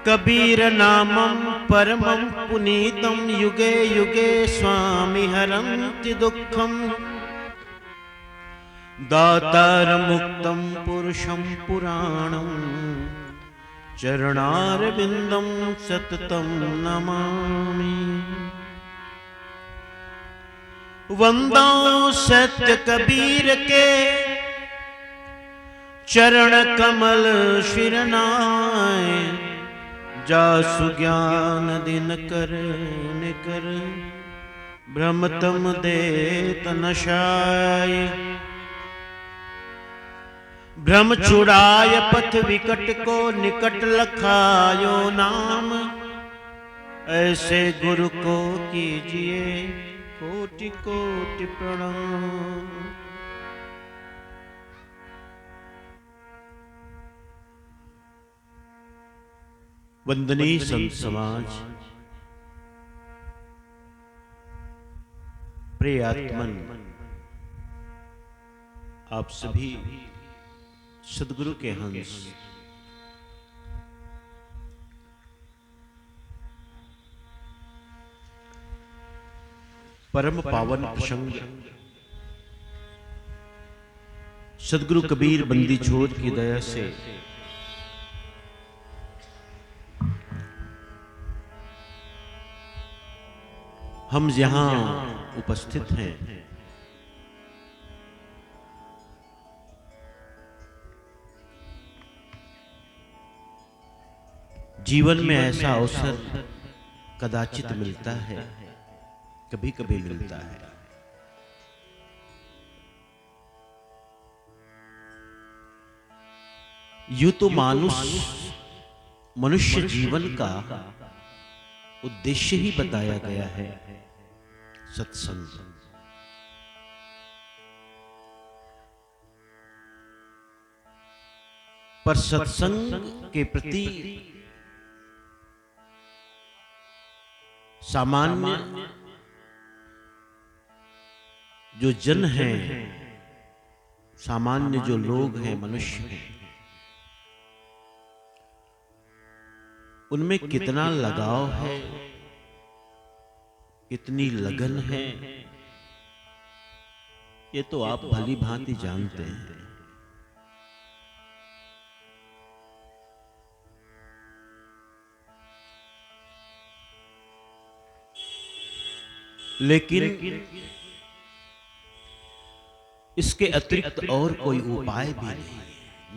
कबीर नामं परमं पुनीतं युगे युगे स्वामी हरन्ति दुःखम् दातारमुक्तं पुरुषं पुराणं चरणारविन्दं सततं नमामि। वंदो सत्य कबीर के चरण कमल शिरनाय जासु ज्ञान दिन कर निकर भ्रमतम देत नशाय। भ्रम छुड़ाय पथ विकट को निकट लखायो नाम ऐसे गुरु को कीजिए कोटि कोटि प्रणाम। वंदनीय संत समाज, प्रिय आत्मन, आप सभी सद्गुरु के हंस परम पावन प्रसंग सद्गुरु कबीर बंदी छोड़ की दया से हम यहां उपस्थित हैं। जीवन में ऐसा अवसर कदाचित मिलता है, कभी कभी मिलता है। यूं तो मनुष्य जीवन का उद्देश्य ही बताया गया है सत्संग। पर सत्संग के प्रति सामान्य जो जन हैं, सामान्य जो लोग हैं, मनुष्य हैं, उनमें कितना लगाव है, कितनी लगन है, ये तो आप भली भांति जानते हैं। लेकिन इसके अतिरिक्त और कोई उपाय भी नहीं है।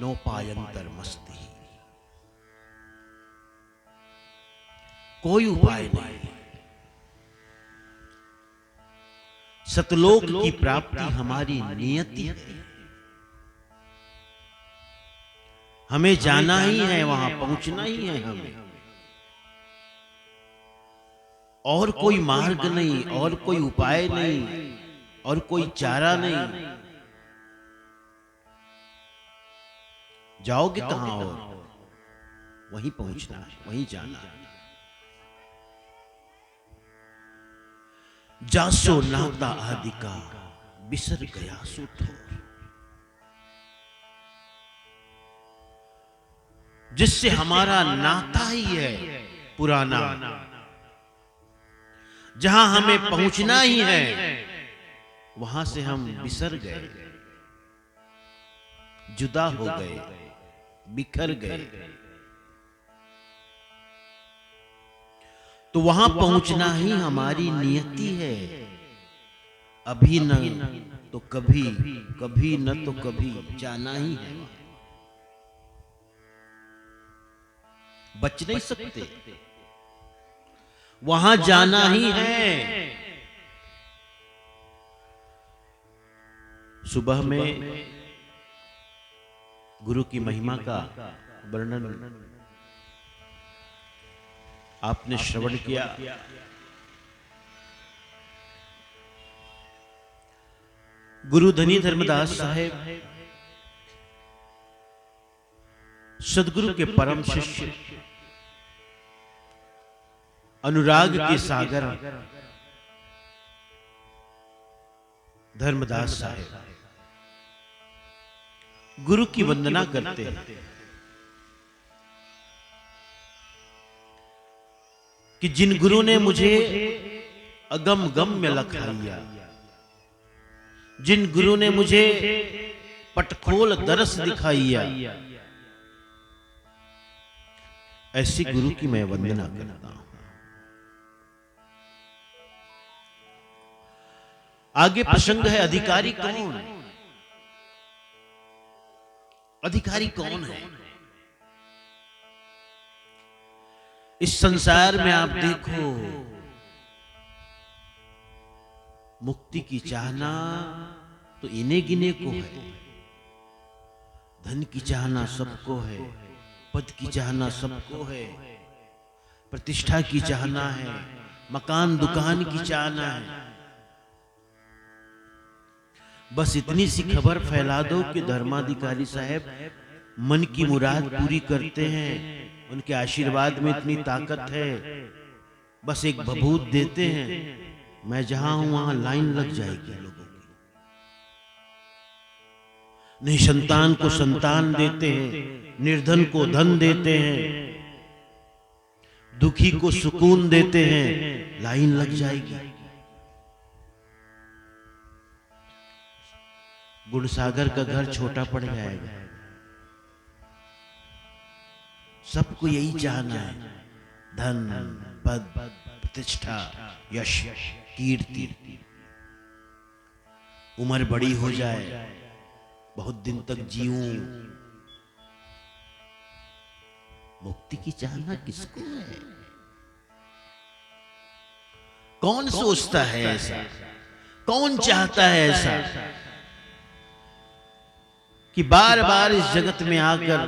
नोपायंतर मस्ती, कोई उपाय नहीं। सतलोक की प्राप्ति हमारी नियति है। हमें जाना ही है, वहां पहुंचना ही है हमें। और कोई मार्ग नहीं, और कोई उपाय नहीं, और कोई चारा नहीं। जाओगे कहां? और वहीं पहुंचना है, वहीं जाना है। जासो नाता आदि का बिसर गया सो ठोर, जिससे हमारा नाता ही है पुराना, जहां हमें पहुंचना ही है, वहां से हम बिसर गए, जुदा हो गए, बिखर गए। तो वहां पहुंचना ही हमारी नियति है। अभी न तो कभी, कभी न तो कभी जाना ही है। बच नहीं सकते, वहां जाना ही है। सुबह में गुरु की महिमा का वर्णन आपने श्रवण किया। गुरु धनी धर्मदास साहेब सदगुरु के परम शिष्य, अनुराग के सागर धर्मदास साहेब गुरु की वंदना करते हैं। कि जिन गुरु ने मुझे अगम गम में लखाइया, जिन गुरु ने मुझे पटखोल दरस दिखाइया, ऐसी गुरु की मैं वंदना करता हूं। आगे प्रसंग है अधिकारी कौन? अधिकारी कौन है? इस संसार में आप देखो, मुक्ति की चाहना तो इन्हें गिने को है, धन की चाहना सबको है, पद की चाहना सबको है, प्रतिष्ठा की चाहना है, मकान दुकान की चाहना है। बस इतनी सी खबर फैला दो कि धर्माधिकारी साहब मन की मुराद पूरी करते हैं, उनके आशीर्वाद में इतनी ताकत है, बस एक भभूत देते हैं, मैं जहां हूं वहां लाइन लग जाएगी लोगों की। नहीं संतान को संतान देते हैं, निर्धन को धन देते हैं, दुखी को सुकून देते हैं, लाइन लग जाएगी। गुणसागर का घर छोटा पड़ जाएगा। सबको यही चाहना है, धन, पद, प्रतिष्ठा, यश, कीर्ति, उम्र बड़ी हो जाए, बहुत दिन तक जीऊं। मुक्ति की चाहना किसको है? कौन सोचता है ऐसा? कौन चाहता है ऐसा कि बार बार इस जगत में आकर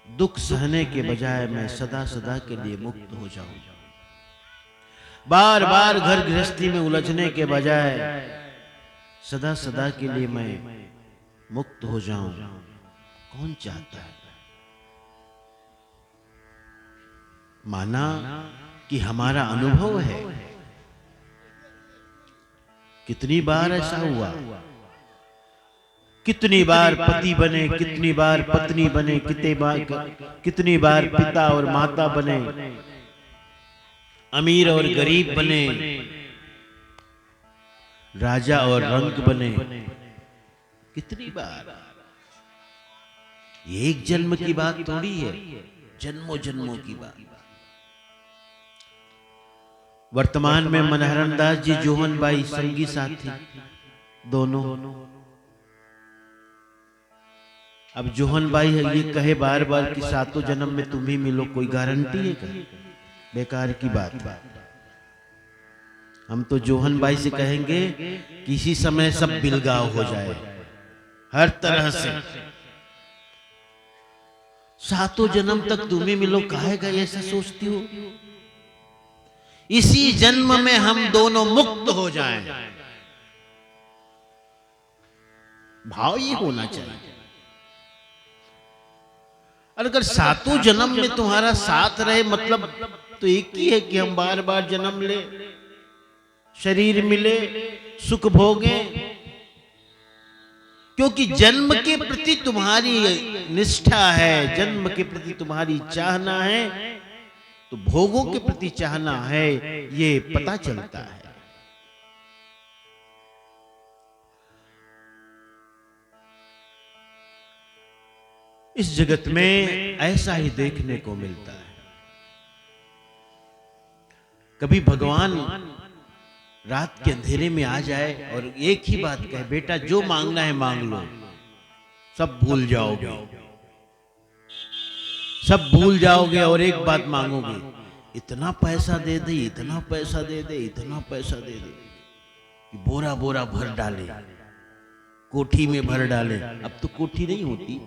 दुख सहने के बजाय मैं सदा सदा के लिए मुक्त हो जाऊं, बार बार घर गृहस्थी में उलझने के बजाय सदा सदा के लिए मैं मुक्त हो जाऊं? कौन चाहता है? माना कि हमारा अनुभव है। कितनी बार ऐसा हुआ, कितनी बार पति बने, कितनी बार पत्नी बने, कितनी बार पिता और माता बने, अमीर और गरीब बने, राजा और रंक बने, कितनी बार। ये एक जन्म की बात थोड़ी है, जन्मों जन्मों की बात। वर्तमान में मनहरन दास जी, जोहन बाई संगी साथी दोनों। अब जोहन बाई है ये कहे बार बार कि सातों जन्म में तुम ही मिलो, कोई गारंटी है क्या? बेकार की बात। हम तो जोहन बाई से कहेंगे किसी समय सब बिलगाव हो जाए हर तरह से। सातों जन्म तक तुम ही मिलो, काहेगा ऐसा सोचती हो? इसी जन्म में हम दोनों मुक्त हो जाएं, भाव ये होना चाहिए। और अगर सातों जन्म में तुम्हारा साथ रहे, मतलब तो एक ही है कि हम बार बार जन्म ले, शरीर मिले, सुख भोगे। क्योंकि जन्म के प्रति तुम्हारी निष्ठा है, जन्म के प्रति तुम्हारी चाहना है, तो भोगों के प्रति चाहना है, ये पता चलता है। इस जगत में ऐसा ही देखने को मिलता है। कभी भगवान रात के अंधेरे में आ जाए और एक ही बात कहे, बेटा जो मांगना है मांग लो, सब भूल जाओगे, सब भूल जाओगे, और एक बात मांगोगे, इतना पैसा दे दे, इतना पैसा दे दे, इतना पैसा दे दे कि बोरा बोरा भर डाले, कोठी में भर डाले। अब तो कोठी नहीं होती,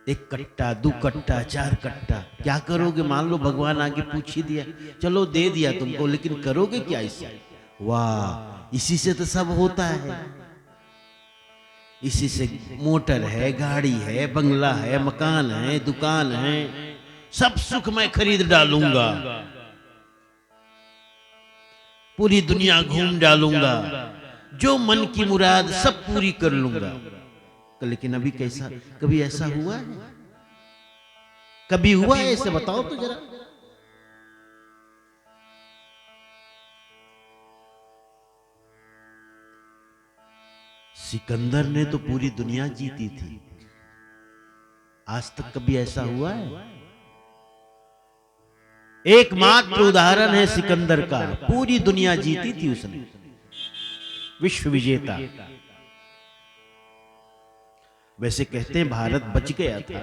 एक कट्टा, दो कट्टा, चार कट्टा, क्या करोगे? मान लो भगवान आगे पूछ ही दिया, चलो दे दिया तुमको, लेकिन करोगे क्या इससे? वाह, इसी से तो सब होता है। इसी से मोटर है, गाड़ी है, बंगला है, मकान है, दुकान है, सब सुख मैं खरीद डालूंगा, पूरी दुनिया घूम डालूंगा, जो मन की मुराद सब पूरी कर लूंगा। लेकिन अभी कैसा, कभी ऐसा हुआ है? कभी हुआ है ऐसे? बताओ तो जरा। सिकंदर ने तो पूरी दुनिया जीती थी। आज तक कभी ऐसा हुआ है? एकमात्र उदाहरण है सिकंदर का। पूरी दुनिया जीती थी उसने, विश्व विजेता। वैसे कहते हैं भारत बच गया था,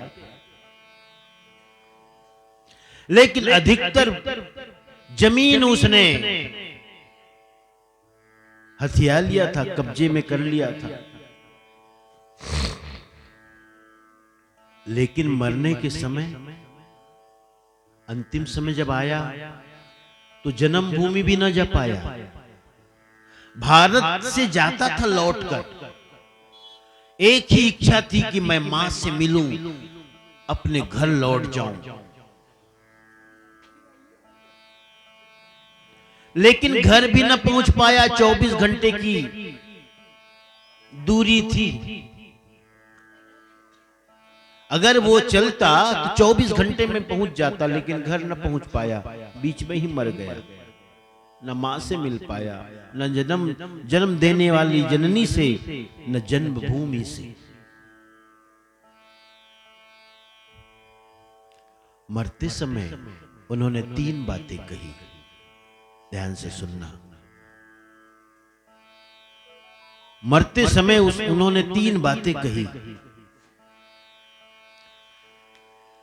लेकिन अधिकतर जमीन उसने हथिया लिया था, कब्जे में कर लिया था। लेकिन मरने के समय, अंतिम समय जब आया तो जन्मभूमि भी न जा पाया। भारत से जाता था लौटकर, एक ही इच्छा थी कि मैं मां से मिलूं, अपने घर लौट जाऊं। लेकिन घर भी न पहुंच पाया, 24 घंटे की दूरी थी। अगर वो चलता तो 24 घंटे में पहुंच जाता, लेकिन घर न पहुंच पाया, बीच में ही मर गया। न मां से मिल पाया, न जन्म देने वाली जननी से, न जन्मभूमि से। मरते समय उन्होंने 3 बातें कही, ध्यान से सुनना। मरते समय उन्होंने 3 बातें कही,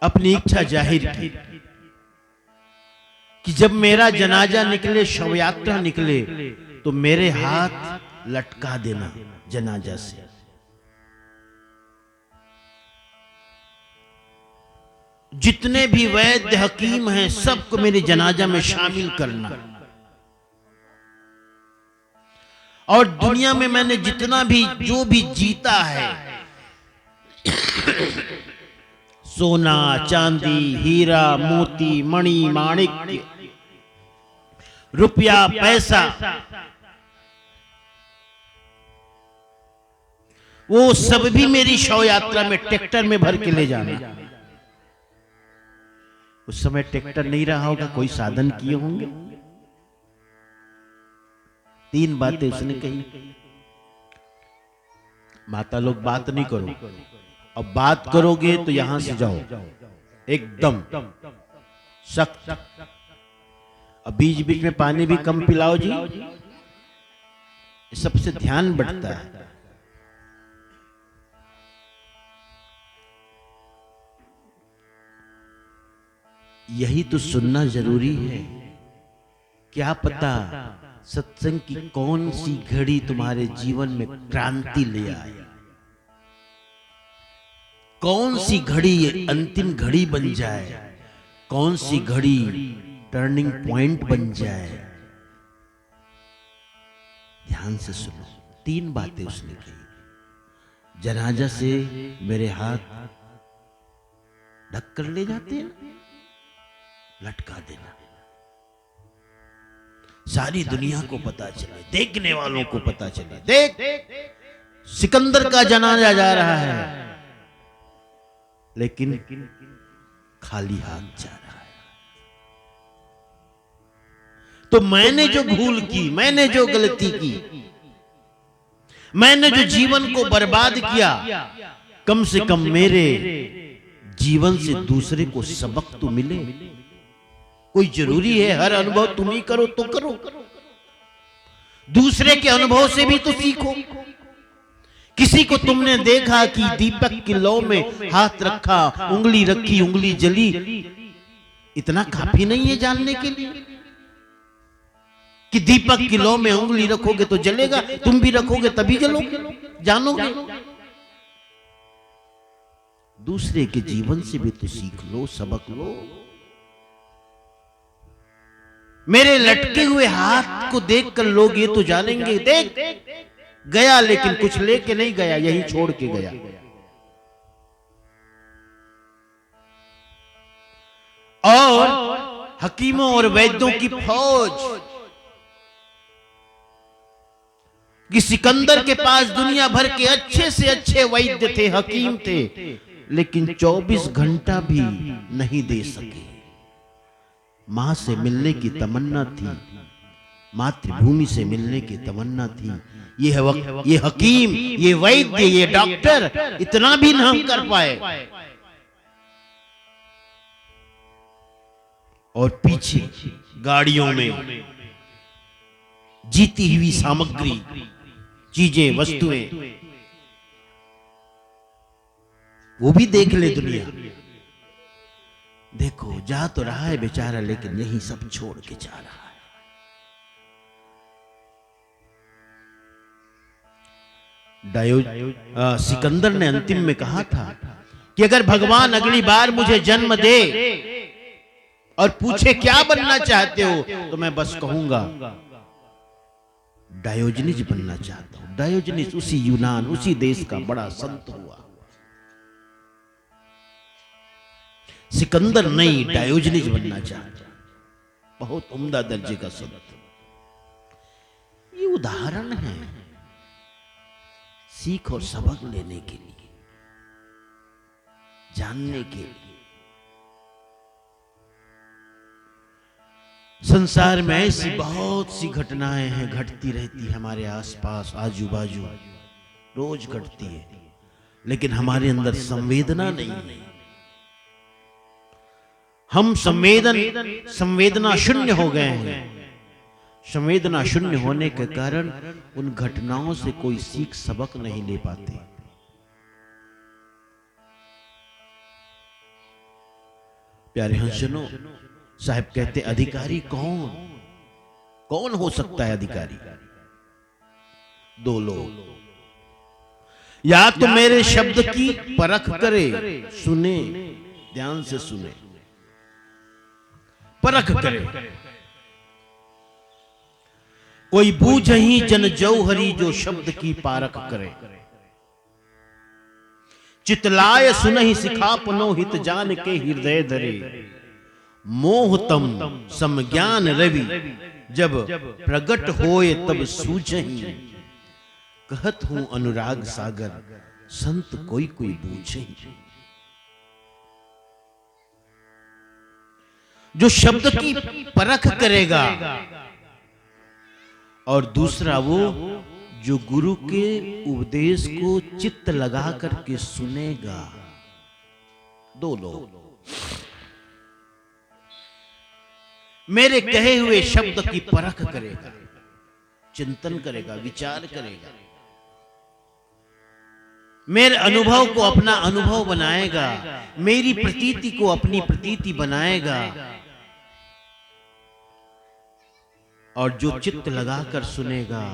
अपनी इच्छा जाहिर की कि जब मेरा जनाजा निकले, शव यात्रा निकले, तो मेरे हाथ लटका देना जनाजा से। जितने भी वैद्य हकीम हैं, सबको मेरे जनाजा में शामिल करना। और दुनिया में मैंने जितना भी जो भी जीता है, सोना चांदी हीरा मोती मणि माणिक्य रुपया पैसा, वो सब भी मेरी शव यात्रा में ट्रैक्टर में भर के ले जाना। उस समय ट्रैक्टर नहीं रहा होगा, कोई साधन किए होंगे। 3 बातें उसने कही। माता लोग बात नहीं करो, अब बात करोगे तो यहां से जाओ एकदम सख्त। अब बीच बीच में पानी भी कम पिलाओ जी, सबसे ध्यान बढ़ता है। यही तो सुनना जरूरी है। क्या पता सत्संग की कौन सी घड़ी तुम्हारे जीवन में क्रांति ले आए, कौन सी घड़ी ये अंतिम घड़ी बन जाए, कौन सी घड़ी टर्निंग पॉइंट बन जाए। ध्यान से सुनो, 3 बातें उसने कही। जनाजा से मेरे हाथ ढक कर ले जाते हैं, लटका देना, सारी दुनिया को पता चले, देखने वालों को पता चले, देख सिकंदर का जनाजा जा रहा है, लेकिन खाली हाथ जा रहा है। तो मैंने जो भूल की, मैंने जो गलती की, मैंने जो जीवन को बर्बाद किया, कम से कम मेरे जीवन से दूसरे को सबक तो मिले। कोई जरूरी है हर अनुभव तुम ही करो तो करो, दूसरे के अनुभव से भी तो सीखो। किसी को तुमने देखा कि दीपक की लौ में हाथ रखा, उंगली रखी, उंगली जली, इतना काफी नहीं है जानने के लिए कि दीपक की लौ में उंगली रखोगे तो जलेगा, तुम भी रखोगे तभी जलोगे, जानोगे। दूसरे के जीवन से भी तो सीख लो, सबक लो। मेरे लटके हुए हाथ को देखकर लोग ये तो जानेंगे, देख गया लेकिन कुछ लेके नहीं गया, यही छोड़ के गया। और हकीमों और वैद्यों की फौज कि सिकंदर के पास दुनिया भर के अच्छे से अच्छे वैद्य थे, हकीम थे, लेकिन 24 घंटा भी नहीं दे सके। मां से मिलने की तमन्ना थी, मातृभूमि से मिलने की तमन्ना थी, ये हकीम, ये वैद्य, ये डॉक्टर इतना भी नहीं कर पाए। और पीछे गाड़ियों में जीती हुई सामग्री, चीजें, वस्तुएं, वो भी देख ले दुनिया। देखो जा तो रहा है बेचारा, लेकिन यही सब छोड़ के जा रहा है। सिकंदर ने अंतिम में कहा था कि अगर भगवान अगली बार मुझे जन्म दे और पूछे क्या बनना चाहते हो, तो मैं बस कहूंगा डायोजनीज बनना चाहता हूं। डायोजनीज उसी यूनान, उसी देश का बड़ा संत हुआ। सिकंदर नहीं, डायोजनीज बनना चाहता, बहुत उम्दा दर्जे का संत। ये उदाहरण है सीख और सबक लेने के लिए, जानने के लिए। संसार में ऐसी बहुत सी घटनाएं हैं, घटती रहती है हमारे आसपास, आजू बाजू, रोज घटती है, लेकिन हमारे अंदर संवेदना नहीं है। हम संवेदना शून्य हो गए हैं। संवेदना शून्य होने के कारण उन घटनाओं से कोई सीख सबक नहीं ले पाते। प्यारे हंसजनों, साहब कहते अधिकारी कौन हो सकता है अधिकारी? दो लोग, या तो मेरे शब्द की परख करे, सुने, ध्यान से सुने, परख करे। कोई बूझही जन जौहरी, जो शब्द की पारख करे। चितलाय सुनहि सिखापनो, हित जान के हृदय धरे। मोहतम समज्ञान रवि, जब प्रगट होए तब सूझहि। कहत हूं अनुराग सागर, संत कोई कोई बूझहि। जो शब्द की परख करेगा, और दूसरा वो जो गुरु के उपदेश को चित्त लगा करके सुनेगा। दो लोग, मेरे कहे हुए शब्द की परख करेगा, चिंतन करेगा, विचार करेगा, मेरे अनुभव को अपना अनुभव बनाएगा, मेरी प्रतीति को अपनी प्रतीति बनाएगा। और जो चित्त लगाकर सुनेगा,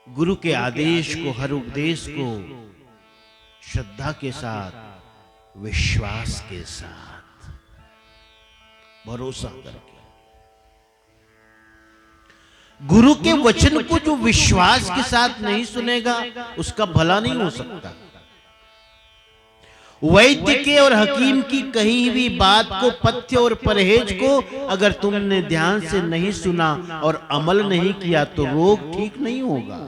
गुरु के आदेश को, हर उपदेश को श्रद्धा के साथ, विश्वास के साथ, भरोसा करके, गुरु के वचन को जो विश्वास के साथ नहीं सुनेगा, उसका भला नहीं हो सकता। वैद्य के और हकीम की कही हुई बात को, पथ्य और परहेज को अगर तुमने ध्यान से नहीं सुना और अमल नहीं किया, तो रोग ठीक नहीं होगा।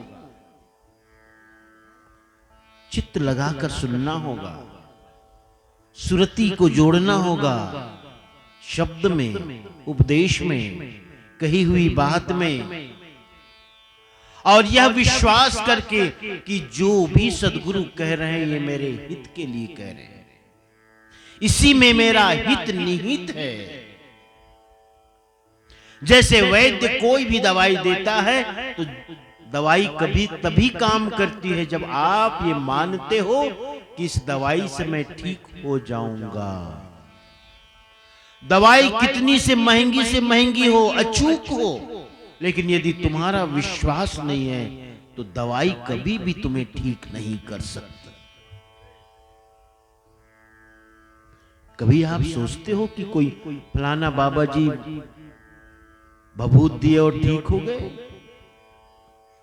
चित्त लगाकर सुनना होगा, सुरति को जोड़ना होगा, शब्द में, उपदेश में, कही हुई बात में, और यह विश्वास करके कि जो भी सदगुरु कह रहे हैं ये मेरे हित के लिए कह रहे हैं, इसी में मेरा हित निहित है। जैसे वैद्य कोई भी दवाई देता है तो दवाई कभी तभी काम करती है जब आप ये मानते हो कि इस दवाई से मैं ठीक हो जाऊंगा। दवाई कितनी से महंगी हो, अचूक हो, लेकिन यदि तुम्हारा विश्वास नहीं है तो दवाई कभी भी तुम्हें ठीक नहीं कर सकती। कभी आप सोचते हो कि कोई फलाना बाबा जी भभूत दिए और ठीक हो गए?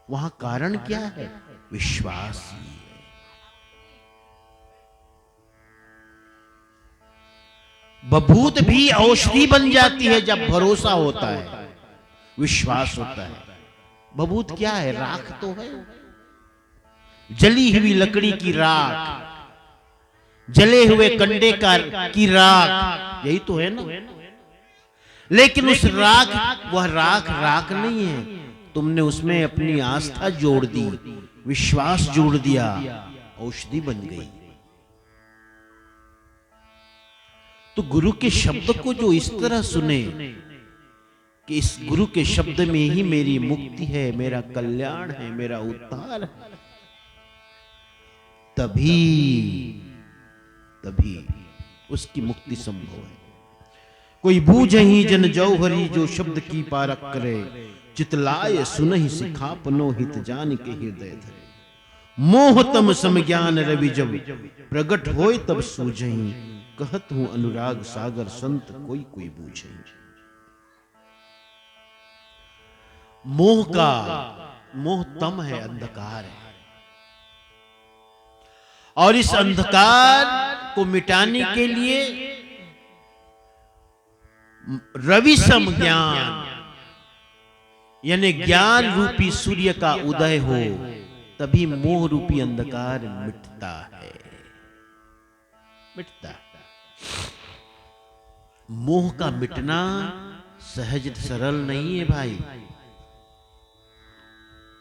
वहां कारण क्या है? विश्वास ही है। भभूत भी औषधि बन जाती है जब भरोसा होता है, विश्वास होता है। भभूत क्या है? राख तो है, जली हुई लकड़ी की राख, जले हुए कंडे की राख, यही तो है ना। लेकिन उस राख, वह राख नहीं है, तुमने उसमें अपनी आस्था जोड़ दी, विश्वास जोड़ दिया, औषधि बन गई। तो गुरु के शब्द को जो इस तरह सुने कि इस गुरु के शब्द में ही मेरी मुक्ति है, मेरा कल्याण है, मेरा उद्धार है, तभी उसकी मुक्ति संभव है। कोई बूझहि जन जौहरी, जो शब्द की पारक करे, चितलाय सुनहि सिखापनो, हित जान के हृदय धरे। मोह तम सम ज्ञान रवि जब, प्रगट होय तब सूझहि, कहत हूं अनुराग सागर, संत कोई कोई बूझहि। मोह तम है, अंधकार है, और इस अंधकार को मिटाने के लिए रवि सम ज्ञान, यानी ज्ञान रूपी सूर्य का उदय हो, तभी मोह रूपी अंधकार मिटता है। मोह का मिटना सहज सरल नहीं है भाई,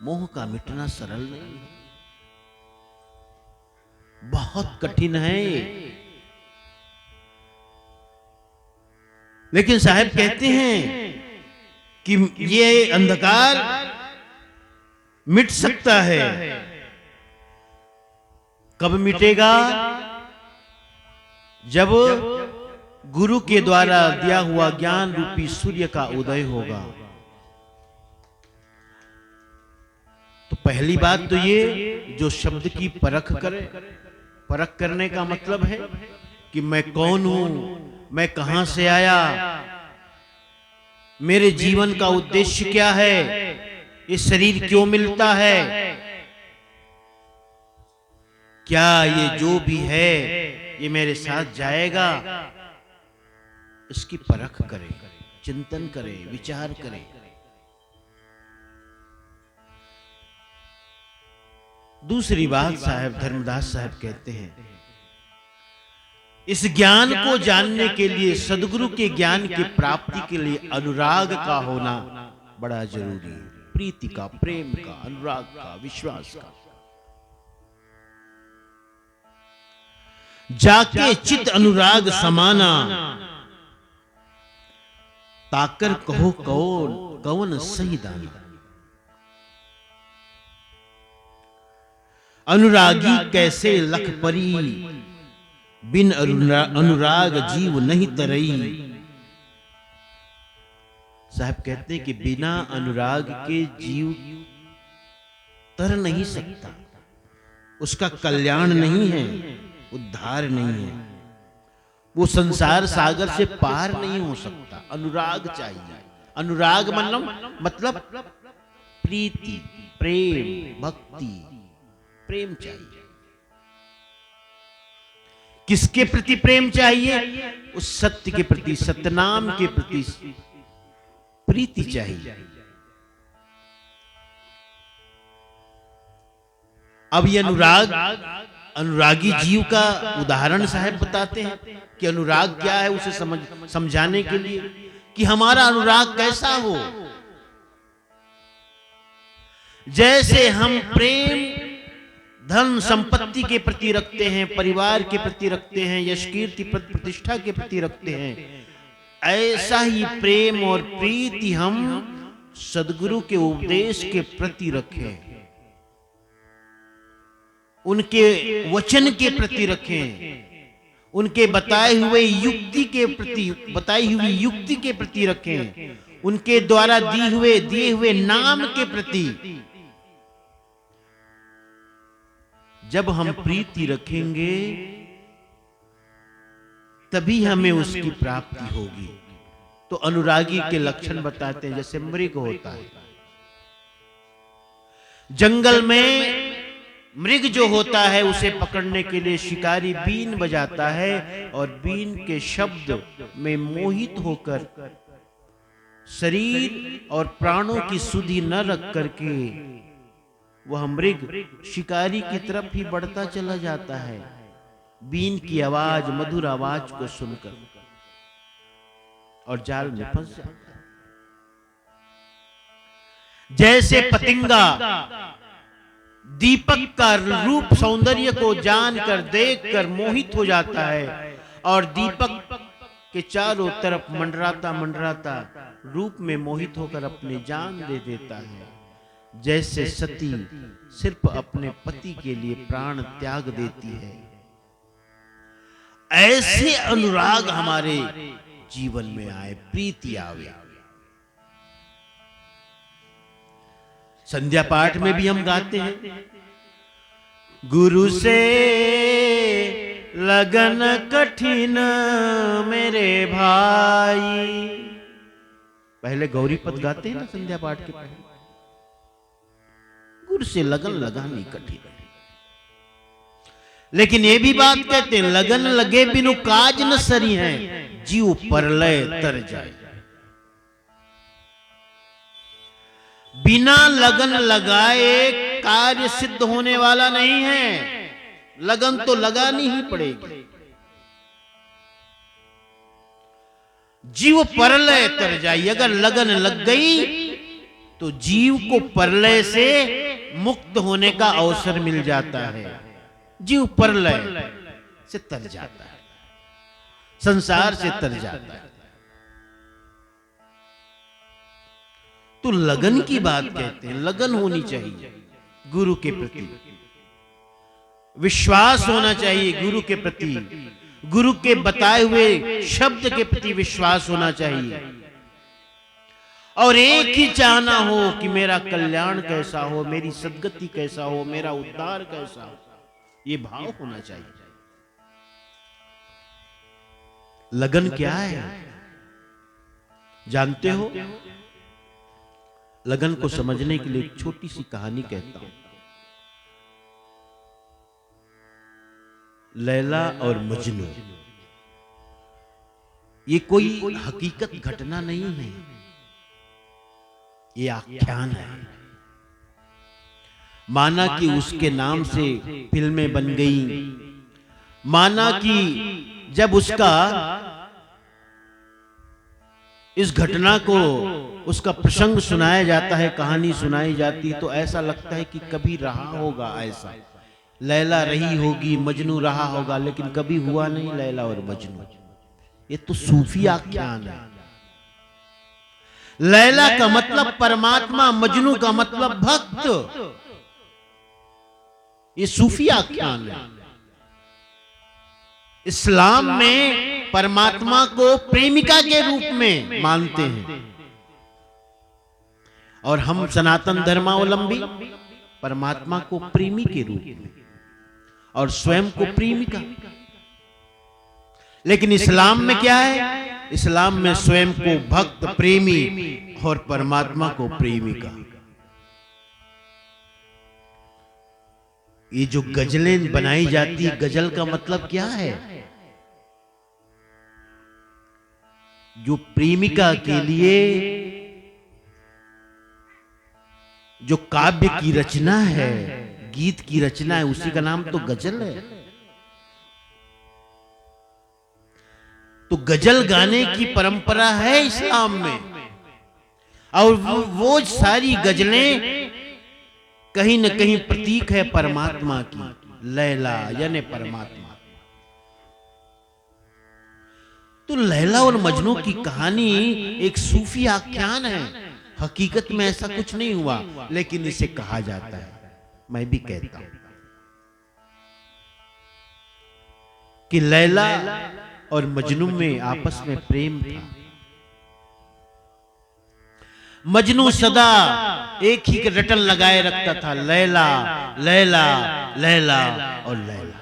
मोह का मिटना सरल नहीं है, बहुत कठिन है। लेकिन साहब कहते हैं कि ये अंधकार मिट सकता है। कब मिटेगा? जब गुरु के द्वारा दिया हुआ ज्ञान रूपी सूर्य का उदय होगा। तो पहली बात तो ये, जो शब्द की परख करे, परख करने का मतलब है कि मैं कौन हूं, मैं कहां से आया, मेरे जीवन का उद्देश्य क्या है, ये शरीर क्यों मिलता है, क्या ये जो भी है ये मेरे साथ जाएगा, इसकी परख करें, चिंतन करें, विचार करें। दूसरी बात साहब धर्मदास साहब कहते हैं, इस ज्ञान को जानने के लिए, सदगुरु के ज्ञान की प्राप्ति के लिए अनुराग का होना बड़ा जरूरी है। प्रीति का, प्रेम का, अनुराग का, विश्वास का। जाके चित अनुराग समाना, ताकर कहो कौन सही दाना। अनुरागी कैसे लख परी, बिन अनुराग जीव नहीं तरई। साहब कहते हैं कि बिना अनुराग के जीव तर नहीं सकता, उसका कल्याण नहीं है, उद्धार नहीं है, वो संसार सागर से पार नहीं हो सकता। अनुराग चाहिए। अनुराग मतलब प्रीति, प्रेम, भक्ति, प्रेम चाहिए। किसके प्रति प्रेम चाहिए? उस सत्य के प्रति, सत्यनाम के प्रति प्रीति चाहिए। अब ये अनुरागी जीव का उदाहरण साहब बताते हैं कि अनुराग क्या है, उसे समझाने के लिए कि हमारा अनुराग कैसा हो। जैसे हम प्रेम धन संपत्ति के प्रति रखते हैं, परिवार के प्रति रखते हैं, यश कीर्ति प्रतिष्ठा के प्रति रखते हैं, ऐसा ही प्रेम और प्रीति हम सदगुरु के उपदेश के प्रति रखें, उनके वचन के प्रति रखें, उनके बताई हुई युक्ति के प्रति रखें, उनके द्वारा दिए हुए नाम के प्रति। जब हम प्रीति रखेंगे तभी हमें उसकी प्राप्ति होगी। तो अनुरागी के लक्षण बताते हैं, जैसे मृग होता है, जंगल में मृग जो होता है उसे पकड़ने के लिए शिकारी बीन बजाता है, और बीन के शब्द में मोहित होकर शरीर और प्राणों की सुधि न रख करके वह मृग शिकारी की तरफ ही बढ़ता चला जाता है, बीन की आवाज, मधुर आवाज को सुनकर, और जाल में फंस जाता है। जैसे पतिंगा दीपक का रूप सौंदर्य को जानकर देखकर मोहित हो जाता है और दीपक के चारों तरफ मंडराता मंडराता रूप में मोहित होकर अपनी जान दे देता है, जैसे सती सिर्फ अपने पति के लिए प्राण त्याग देती है, ऐसे अनुराग हमारे जीवन में आए, प्रीति आवे। संध्या पाठ में भी हम गाते हैं, गुरु से लगन कठिन मेरे भाई। पहले गौरी पद गाते हैं ना संध्या पाठ के पहले, गुरु से लगन लगानी कठिन। लेकिन ये भी बात कहते हैं, लगन लगे बिनु काज न सरी है, जीव परलय तर जाए। बिना लगन लगाए कार्य सिद्ध होने वाला नहीं है, लगन तो लगानी ही पड़ेगी। जीव परलय तर जाए, अगर लगन लग गई तो जीव को परलय से मुक्त होने का अवसर मिल जाता है, जीव परलय से तर जाता है, संसार से तर जाता है। तो लगन की बात कहते हैं, लगन होनी चाहिए गुरु के प्रति, विश्वास होना चाहिए गुरु के प्रति, गुरु के बताए हुए शब्द के प्रति विश्वास होना चाहिए, और एक ही चाहना हो कि मेरा कल्याण कैसा हो, मेरी सद्गति कैसा हो, मेरा उद्धार कैसा हो, ये भाव होना चाहिए। लगन क्या है जानते हो? लगन को समझने के लिए एक छोटी सी कहानी कहता हूं। लैला और मजनू, ये कोई हकीकत घटना नहीं है, ये आख्यान है। माना कि उसके नाम से फिल्में बन गई, माना कि जब उसका इस घटना को उसका प्रसंग सुनाया जाता है, कहानी सुनाई जाती, तो ऐसा लगता है कि कभी रहा होगा ऐसा, लैला रही होगी, मजनू रहा होगा, लेकिन कभी हुआ नहीं लैला और मजनू। ये तो सूफी आख्यान है। लैला का मतलब परमात्मा, मजनू का मतलब भक्त, ये सूफी आख्यान है। इस्लाम में परमात्मा को प्रेमिका के रूप में मानते हैं, और हम सनातन धर्मावलंबी परमात्मा को प्रेमी के रूप में और स्वयं को प्रेमिका। लेकिन इस्लाम में क्या है? इस्लाम में स्वयं को भक्त, प्रेमी और परमात्मा को प्रेमिका। ये जो गजलें बनाई जाती, गजल का मतलब क्या है? जो प्रेमिका के लिए जो काव्य की रचना है, गीत की रचना है, उसी का नाम तो गजल है। तो गजल गाने की परंपरा है इस्लाम में, और वो सारी गजलें कहीं न कहीं प्रतीक है परमात्मा की, लैला यानी परमात्मा। तो लैला और मजनू की कहानी एक सूफी आख्यान है, हकीकत में ऐसा कुछ नहीं हुआ, लेकिन इसे कहा जाता है। मैं भी कहता हूं कि लैला और मजनू में आपस में प्रेम था। मजनू सदा एक ही रटन लगाए रखता था, लैला लैला लैला और लैला।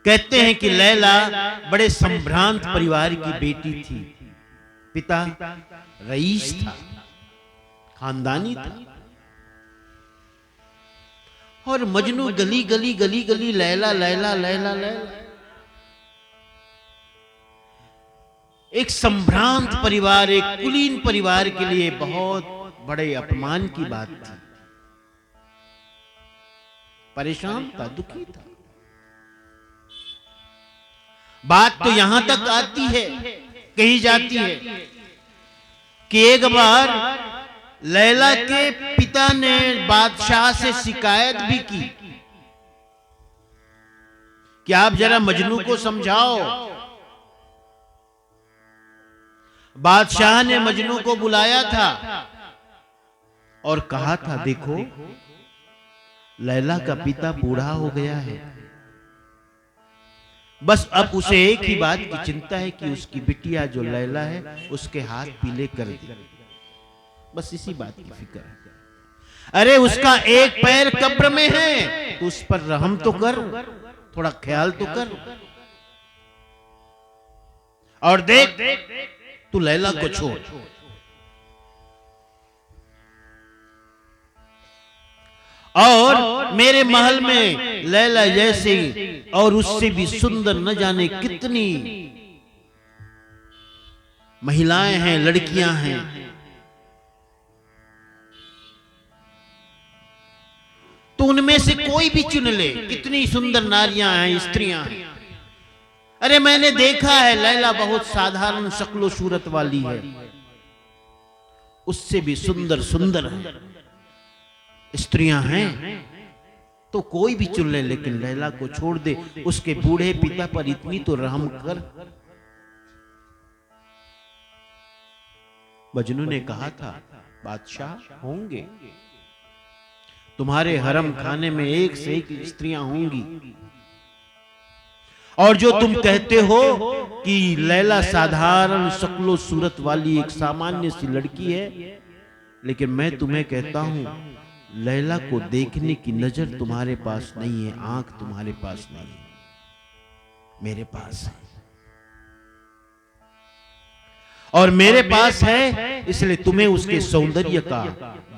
कहते हैं कि लैला बड़े संभ्रांत परिवार की बेटी थी, पिता रईस था, खानदानी था, और मजनू गली गली गली गली लैला लैला लैला लैला। एक संभ्रांत परिवार, एक कुलीन परिवार के लिए बहुत बड़े अपमान की बात थी। परेशान था, दुखी था। बात तो यहां तक आती है, कही जाती है कि एक बार लैला के पिता ने बादशाह से शिकायत भी की कि आप जरा मजनू को समझाओ। बादशाह ने मजनू को बुलाया था और कहा था, देखो लैला का पिता बूढ़ा हो गया है, बस अब उसे एक ही बात की चिंता है कि उसकी बिटिया जो लैला है उसके हाथ पीले कर दे, बस इसी बात की फिक्र है। अरे उसका एक पैर कब्र में है तो उस पर रहम तो कर, थोड़ा ख्याल तो कर, और देख तू लैला को छोड़। और मेरे महल में लैला जैसे और उससे भी सुंदर न जाने कितनी महिलाएं हैं, लड़कियां हैं, तो उनमें से कोई भी चुन ले, कितनी सुंदर नारियां हैं, स्त्रियां हैं। अरे मैंने देखा है लैला बहुत साधारण शक्लो सूरत वाली है, उससे भी सुंदर सुंदर है स्त्रियां हैं, तो कोई भी चुन ले, लेकिन लैला को छोड़ दे, उसके बूढ़े पिता पर इतनी तो रहम कर। मजनू ने कहा था, बादशाह होंगे, तुम्हारे हरम खाने में एक से एक स्त्रियां होंगी, और जो तुम कहते हो कि लैला साधारण शक्लो सूरत वाली एक सामान्य सी लड़की है, लेकिन मैं तुम्हें कहता हूं लैला को देखने की नजर तुम्हारे पास नहीं है, आंख तुम्हारे पास नहीं है, मेरे पास है, और मेरे पास है इसलिए तुम्हें उसके सौंदर्य का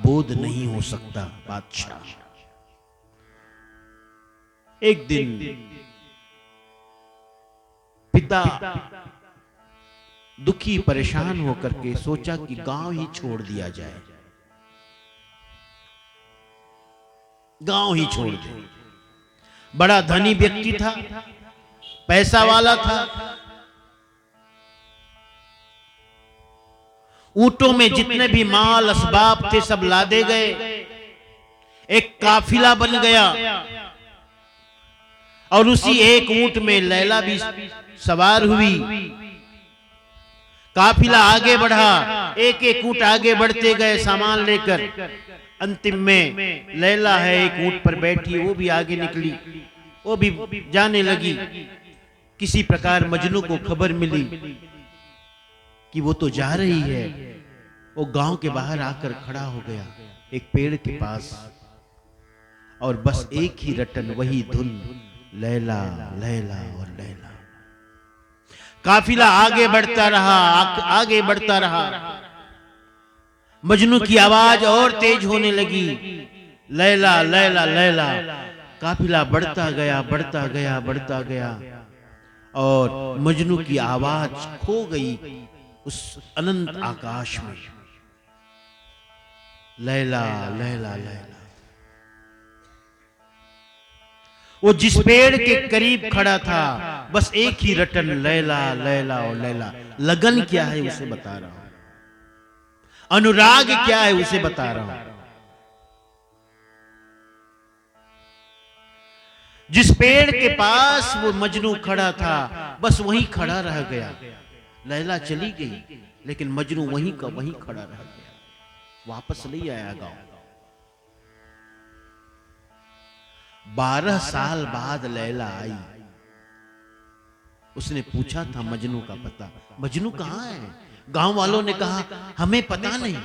बोध नहीं हो सकता। बादशाह एक दिन पिता दुखी परेशान होकर के सोचा कि गांव ही छोड़ दिया जाए, गांव ही छोड़ दे। बड़ा धनी व्यक्ति था, पैसा वाला था, ऊंटों में जितने भी माल असबाब थे सब लादे गए, एक काफिला बन गया, और उसी एक ऊंट में लैला भी सवार हुई। काफिला आगे बढ़ा, एक एक ऊंट आगे बढ़ते गए सामान लेकर, अंतिम में लैला है एक ऊंट पर बैठी, वो भी आगे निकली, वो भी जाने लगी। किसी प्रकार मजनू को खबर मिली कि वो तो जा रही है, वो गांव के बाहर आकर खड़ा हो गया एक पेड़ के पास, और बस एक ही रटन, वही धुन, लैला लैला और लैला। काफिला आगे बढ़ता रहा, आगे बढ़ता रहा, मजनू की आवाज और तेज होने लगी, लैला लैला लैला। काफिला बढ़ता गया, बढ़ता गया, बढ़ता गया, और मजनू की आवाज खो गई उस अनंत आकाश में, लैला लैला लैला। वो जिस पेड़ के करीब खड़ा था, बस एक ही रटन, लैला लैला और लैला। लगन क्या है उसे बता रहा हूं, अनुराग क्या है उसे बता रहा हूं। जिस पेड़ के पास वो मजनू खड़ा था, बस वहीं खड़ा रह गया। लैला चली गई, लेकिन मजनू वहीं का वहीं खड़ा रह गया, वापस नहीं आया गांव। 12 साल बाद लैला आई, उसने पूछा था मजनू का पता, मजनू कहां है? गांव वालों ने कहा हमें पता नहीं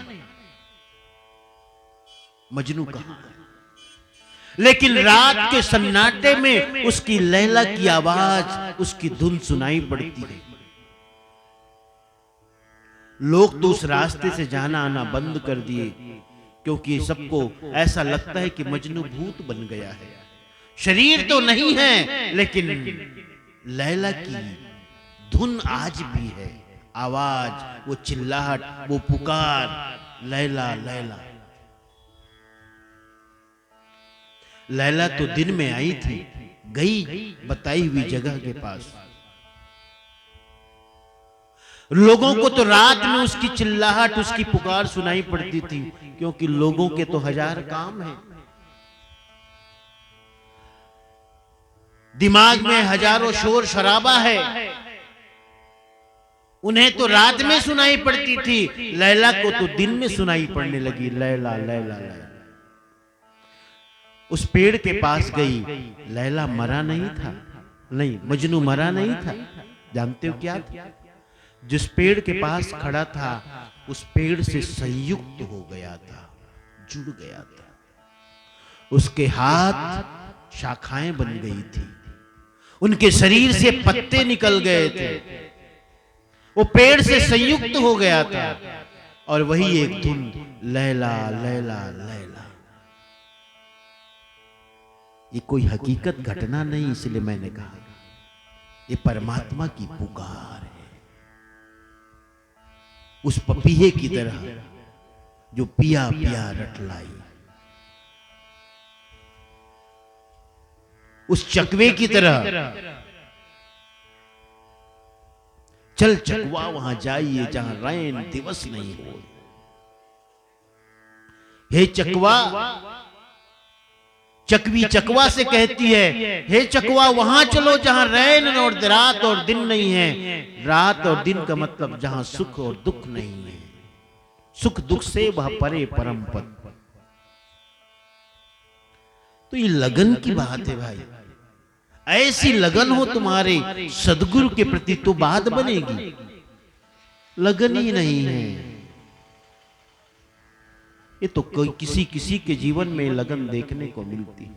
मजनू कहां है। लेकिन रात के सन्नाटे में उसकी लैला की आवाज, उसकी धुन सुनाई पड़ती है। लोग तो उस रास्ते से जाना आना बंद कर दिए, क्योंकि सबको ऐसा लगता है कि मजनू भूत बन गया है। शरीर तो नहीं है, लेकिन लैला की धुन आज भी है, आवाज, वो चिल्लाहट, वो पुकार, लैला लैला। लैला तो दिन में आई थी, गई बताई हुई जगह के पास, लोगों को तो रात में उसकी चिल्लाहट, उसकी पुकार सुनाई पड़ती थी, क्योंकि लोगों के तो हजार काम हैं, दिमाग में हजारों शोर शराबा है। उन्हें तो रात में सुनाई पड़ती थी, लैला को तो दिन में सुनाई पड़ने लगी, लैला लैला लैला। उस पेड़ के पास गई, लैला मरा नहीं था, नहीं मजनू मरा नहीं था। जानते हो क्या था? जिस पेड़ के पास खड़ा था उस पेड़ से संयुक्त हो गया था, जुड़ गया था। उसके हाथ शाखाएं बन गई थी, उनके शरीर से पत्ते निकल गए थे, वो पेड़ से संयुक्त हो गया था। और वही एक धुन, लैला लैला लैला। ये कोई हकीकत घटना नहीं, इसलिए मैंने कहा ये परमात्मा की पुकार है, उस पपीहे की तरह जो पिया पिया रट लाई, उस चकवे की तरह। चल चकवा वहां जाइए जहां रैन दिवस नहीं हो। हे चकवा, चकवी चकवा से कहती है, हे चकवा वहां चलो जहां रैन और रात और दिन नहीं है। रात और दिन का मतलब जहां सुख और दुख नहीं है, सुख दुख से वह परे परम पद। तो ये लगन की बात है भाई, ऐसी लगन हो तुम्हारे सदगुरु के प्रति तो बात बनेगी। लगन ही नहीं है, ये तो कोई किसी किसी के जीवन में लगन देखने को मिलती।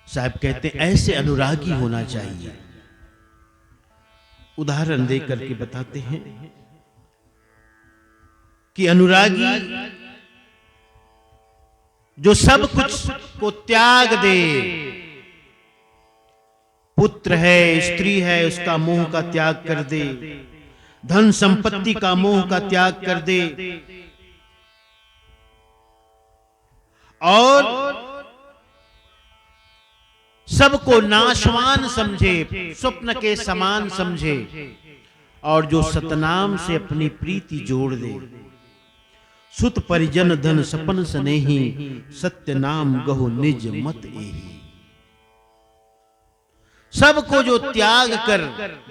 साहब कहते हैं ऐसे अनुरागी होना चाहिए। उदाहरण देकर के बताते हैं कि अनुरागी जो सब कुछ को त्याग दे, पुत्र है, स्त्री है, उसका मोह का त्याग कर दे, धन संपत्ति का मोह का त्याग कर दे, और सबको नाशवान समझे, स्वप्न के समान समझे, और जो सतनाम से अपनी प्रीति जोड़ दे। सुत परिजन धन सपन स्नेही, सत्य नाम गहो निज मत एही। सबको जो त्याग कर,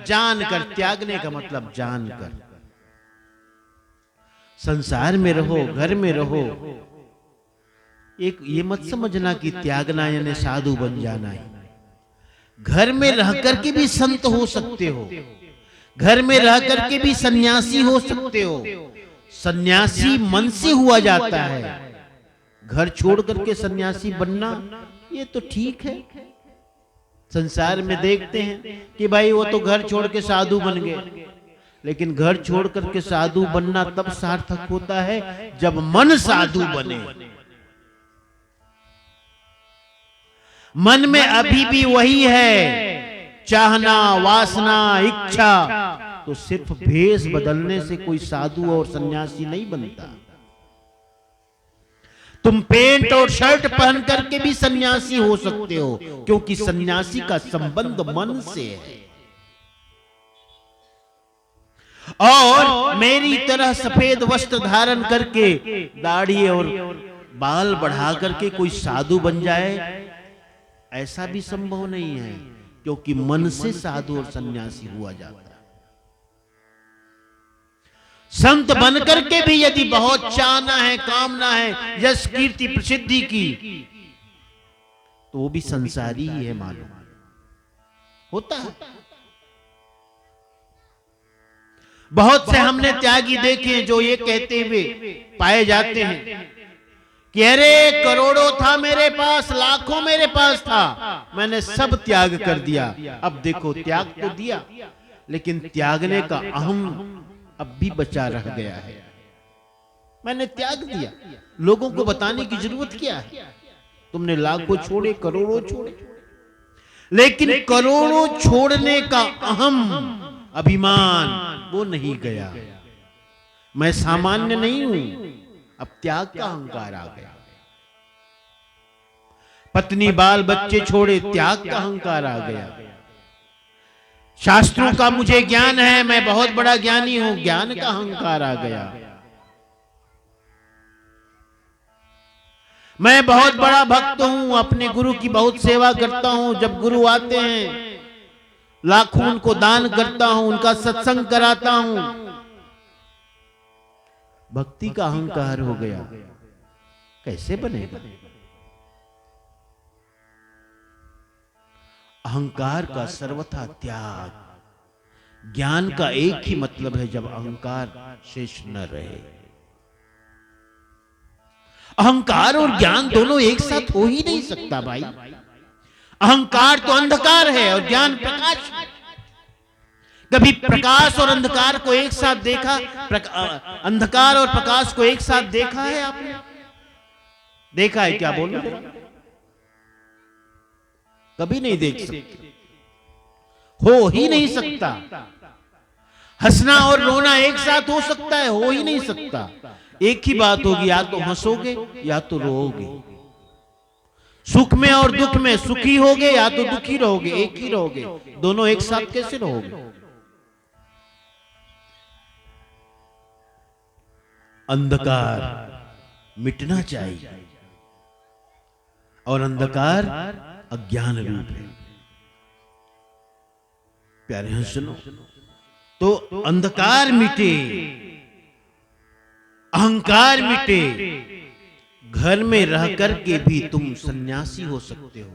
जान कर, त्यागने का मतलब जान कर। संसार में रहो, घर में रहो, एक ये मत समझना कि त्यागना यानी साधु बन जाना है। घर में रह करके भी संत हो सकते हो, घर में रह करके भी सन्यासी हो सकते हो। सन्यासी मन से हुआ जाता है, घर छोड़ करके सन्यासी बनना ये तो ठीक है। संसार में देखते हैं कि भाई वो तो घर छोड़ के साधु बन गए, लेकिन घर छोड़ करके साधु बनना तब सार्थक होता है जब मन साधु बने। मन में अभी भी वही है, चाहना, वासना, इच्छा, तो सिर्फ भेष बदलने से कोई साधु और सन्यासी नहीं बनता। तुम पेंट और शर्ट पहन करके भी सन्यासी हो सकते हो, क्योंकि सन्यासी का संबंध मन से है। और मेरी तरह सफेद वस्त्र धारण करके दाढ़ी और बाल बढ़ा करके कोई साधु बन जाए, ऐसा भी संभव नहीं है, क्योंकि मन से साधु और सन्यासी हुआ जाता है। संत बनकर के भी यदि बहुत चाहना है, कामना है यश कीर्ति प्रसिद्धि की, तो वो भी संसारी ही है, मालूम होता है। बहुत से हमने त्यागी देखे जो ये कहते हुए पाए जाते हैं कि अरे करोड़ों था मेरे पास, लाखों मेरे पास था, मैंने सब त्याग कर दिया। अब देखो त्याग तो दिया, लेकिन त्यागने का अहम अब भी बचा रह गया है। मैंने त्याग दिया, लोगों को बताने की जरूरत क्या है? तुमने लाखों छोड़े, करोड़ों छोड़े, लेकिन करोड़ों छोड़ने का अहम अभिमान वो नहीं गया। मैं सामान्य नहीं हूं, अब त्याग का अहंकार आ गया। पत्नी बाल बच्चे छोड़े, त्याग का अहंकार आ गया। शास्त्रों का मुझे ज्ञान है, मैं बहुत बड़ा ज्ञानी हूं, ज्ञान का अहंकार आ गया। मैं बहुत बड़ा भक्त हूं, अपने गुरु की बहुत सेवा करता हूं, जब गुरु आते हैं लाखों उनको दान करता हूं, उनका सत्संग कराता हूं। भक्ति का अहंकार हो गया, कैसे बनेगा? अहंकार का सर्वथा त्याग। ज्ञान का एक ही मतलब है, जब अहंकार शेष न रहे। अहंकार और ज्ञान दोनों एक साथ हो ही नहीं सकता भाई। अहंकार तो अंधकार है और ज्ञान प्रकाश है। कभी प्रकाश और अंधकार को एक साथ देखा? अंधकार और प्रकाश को एक साथ देखा है आपने? देखा है क्या? बोलो। कभी नहीं देख सकते, हो ही नहीं सकता। हंसना और रोना एक साथ हो सकता है? हो ही नहीं सकता। एक ही बात होगी, या तो हंसोगे या तो रोओगे। सुख में और दुख में सुखी होगे या तो दुखी रहोगे, एक ही रहोगे। दोनों एक साथ कैसे रहोगे? अंधकार मिटना चाहिए, और अंधकार अज्ञान रूप है। प्यारे हैं, सुनो तो अंधकार मिटे, अहंकार मिटे। घर में रह करके भी तुम सन्यासी हो सकते हो।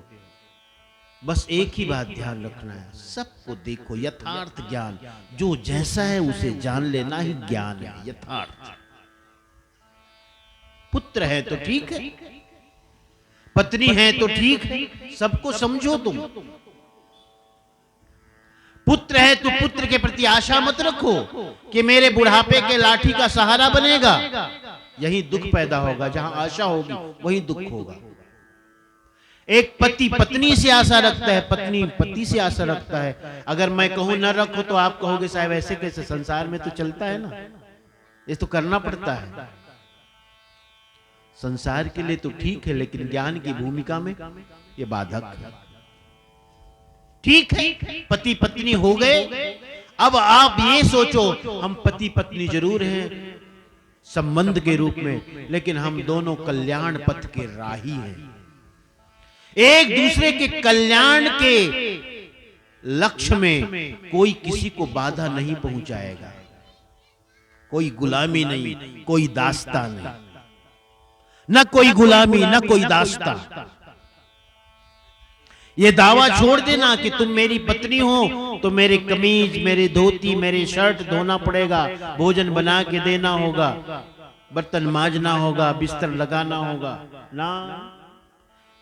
बस एक ही बात ध्यान रखना है, सबको देखो यथार्थ ज्ञान, जो जैसा है उसे जान लेना ही ज्ञान है, यथार्थ। पुत्र है तो ठीक है, पत्नी है तो ठीक है, सबको समझो तुम। पुत्र है तो पुत्र के प्रति आशा मत रखो कि मेरे बुढ़ापे के लाठी का सहारा बनेगा। यही दुख पैदा होगा, जहां आशा होगी वही दुख होगा। एक पति पत्नी से आशा रखता है, पत्नी पति से आशा रखता है। अगर मैं कहूं न रखो तो आप कहोगे साहब ऐसे कैसे? संसार में तो चलता है ना, ये तो करना पड़ता है। संसार के लिए तो ठीक है, लेकिन ज्ञान की भूमिका में ये बाधक है। ठीक है, पति पत्नी हो गए। अब आप ये सोचो, हम पति पत्नी जरूर हैं संबंध के रूप में, लेकिन हम दोनों कल्याण पथ के राही हैं। एक दूसरे के कल्याण के लक्ष्य में कोई किसी को बाधा नहीं पहुंचाएगा। कोई गुलामी नहीं, कोई दास्ता नहीं, न कोई गुलामी न कोई दास्ता। ये दावा छोड़ देना कि तुम मेरी पत्नी हो तो मेरे कमीज, मेरे धोती, मेरे शर्ट धोना पड़ेगा, भोजन बना के देना होगा, बर्तन मांजना होगा, बिस्तर लगाना होगा ना।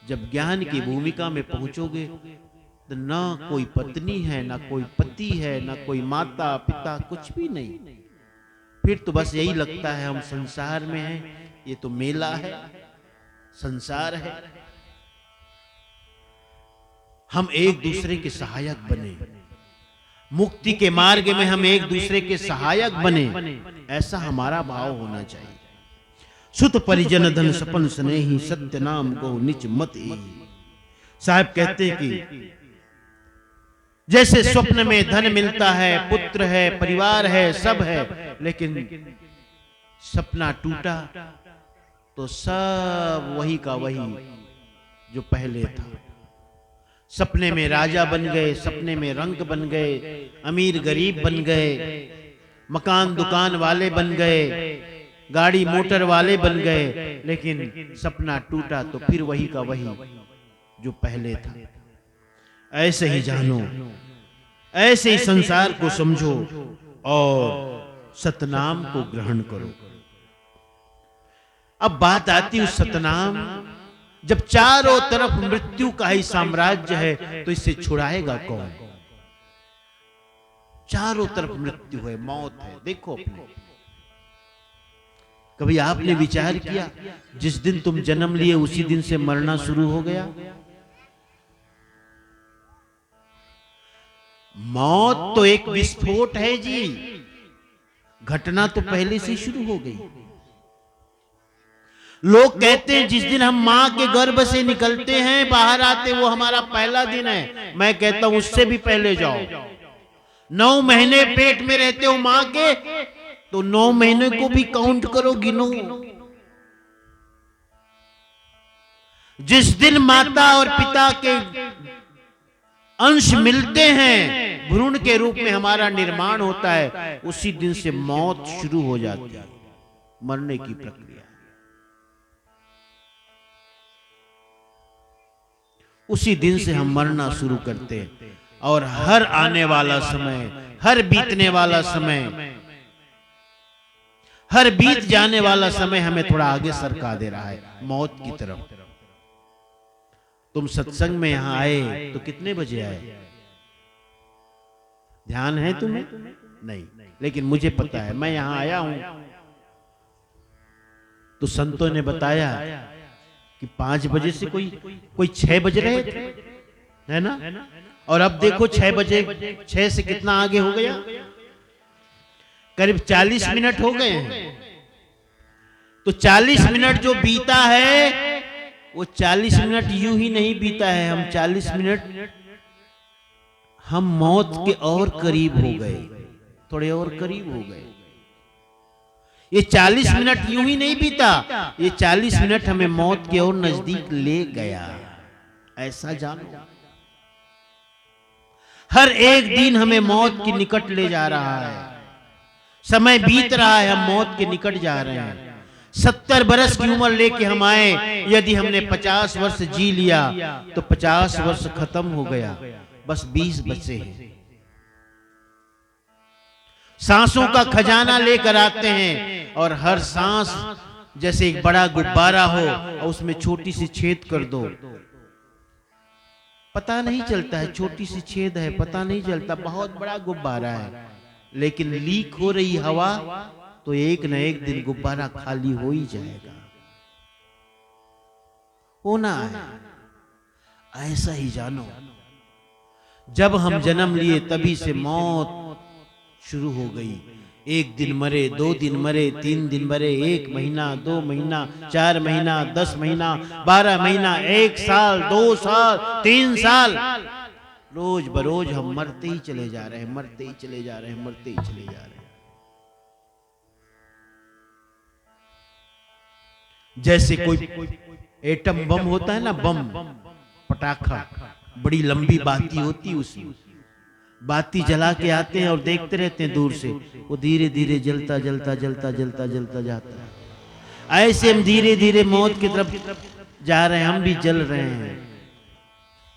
जब ज्ञान की भूमिका में पहुंचोगे तो ना कोई पत्नी है, ना कोई पति है, ना कोई माता पिता, कुछ भी नहीं। फिर तो बस यही लगता है हम संसार में हैं, ये तो मेला है, संसार है। हम एक दूसरे के सहायक बने, मुक्ति के मार्ग में हम एक दूसरे के सहायक बने, ऐसा हमारा भाव होना चाहिए। सुत परिजन धन सपन स्नेही, सत्य नाम को निच मत। साहब कहते कि जैसे स्वप्न में धन मिलता है, पुत्र है, परिवार है, सब है, लेकिन सपना टूटा तो सब वही का वही जो पहले था। सपने में राजा बन गए, सपने में रंक बन गए, अमीर गरीब बन गए, मकान दुकान वाले बन गए, गाड़ी मोटर वाले बन गए, लेकिन सपना टूटा तो फिर वही का वही जो पहले था। ऐसे ही जानो, ऐसे ही संसार को समझो और सतनाम को ग्रहण करो। अब बात आती उस सतनाम, जब चारों तरफ मृत्यु का ही साम्राज्य है तो इससे छुड़ाएगा कौन? चारों तरफ मृत्यु है, मौत है। देखो अपने, कभी आपने विचार किया जिस दिन तुम जन्म लिए उसी दिन से मरना शुरू हो गया? मौत तो एक विस्फोट है जी, घटना तो पहले से शुरू हो गई। लोग कहते हैं जिस दिन हम मां के गर्भ से निकलते हैं, बाहर आते, वो हमारा पहला दिन है। मैं कहता हूं उससे भी पहले जाओ, 9 महीने पेट में रहते हो मां के, तो 9 महीने को भी काउंट करो, गिनो। जिस दिन माता और पिता के अंश मिलते हैं, भ्रूण के रूप में हमारा निर्माण होता है, उसी दिन से मौत शुरू हो जाती है, मरने की प्रक्रिया। उसी दिन से हम मरना शुरू करते हैं। और हर आने वाला समय, हर बीतने वाला समय, हर बीत जाने वाला समय हमें थोड़ा आगे सरका दे रहा है मौत की तरफ। तुम सत्संग में यहां आए तो कितने बजे आए? ध्यान है तुम्हें? नहीं, लेकिन मुझे पता है, मैं यहां आया हूं तो संतों ने बताया कि 5 बजे से कोई 6 बज रहे थे, है ना? और अब देखो 6 बजे, 6 से कितना आगे हो गया? करीब 40 मिनट हो गए हैं। तो 40 मिनट जो बीता है, वो 40 मिनट यूं ही नहीं बीता है। हम 40 मिनट हम मौत के और करीब हो गए, थोड़े और करीब हो गए। ये 40 मिनट यूं ही नहीं बीता, ये 40 मिनट हमें मौत के और नजदीक ले गया। ऐसा जानो, हर एक दिन हमें मौत के निकट ले जा रहा है। समय बीत रहा है, हम मौत के निकट जा रहे हैं। 70 बरस की उम्र लेके हम आए, यदि हमने 50 वर्ष जी लिया तो 50 वर्ष खत्म हो गया, बस 20 बचे हैं। सांसों का खजाना लेकर आते हैं, और हर सांस जैसे एक बड़ा गुब्बारा हो और उसमें छोटी सी छेद कर दो, पता नहीं चलता है, छोटी सी छेद है, पता नहीं चलता, बहुत बड़ा गुब्बारा है। लेकिन लीक हो रही हवा तो एक न एक दिन गुब्बारा खाली हो ही जाएगा। होना है। ऐसा ही जानो, जब हम जन्म लिए तभी से मौत शुरू हो गई। 1 दिन मरे, 2 दिन मरे, 3 दिन मरे, 1 महीना, 2 महीना, 4 महीना, 10 महीना, 12 महीना, 1 साल, 2 साल, 3 साल, रोज बरोज हम मरते ही चले जा रहे हैं, मरते ही चले जा रहे हैं, मरते ही चले जा रहे हैं। जैसे कोई एटम बम होता है ना, बम, पटाखा, बड़ी लंबी बाती होती, उसमें बाती जला के आते हैं और देखते रहते हैं दूर से, वो धीरे धीरे जलता जलता जलता जलता जलता जाता है। ऐसे हम धीरे धीरे मौत की तरफ जा रहे हैं, हम भी जल रहे हैं।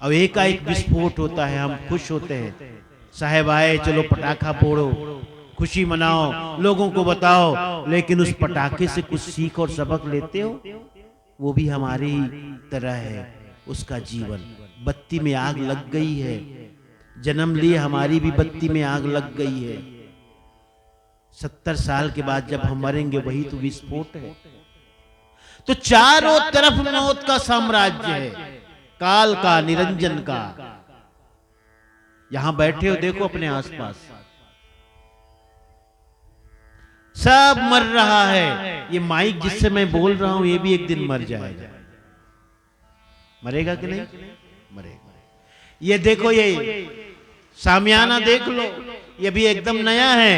अब एकाएक विस्फोट होता है, हम खुश होते हैं, साहब आए, चलो पटाखा फोड़ो, खुशी मनाओ, लोगों को बताओ। लेकिन उस पटाखे से कुछ सीख और सबक लेते हो? वो भी हमारी ही तरह है, उसका जीवन। बत्ती में आग लग गई है, जन्म लिए हमारी भी बत्ती में आग लग गई है। 70 साल के बाद जब हम मरेंगे, वही तो विस्फोट है। तो चारों तरफ मौत का साम्राज्य है, काल का, निरंजन का। यहां बैठे हो, देखो अपने आसपास, सब मर रहा है। ये माइक जिससे मैं बोल रहा हूं, ये भी एक दिन मर जाएगा। मरेगा कि नहीं? मरेगा। ये देखो, ये सामियाना देख लो, ये भी एकदम नया है।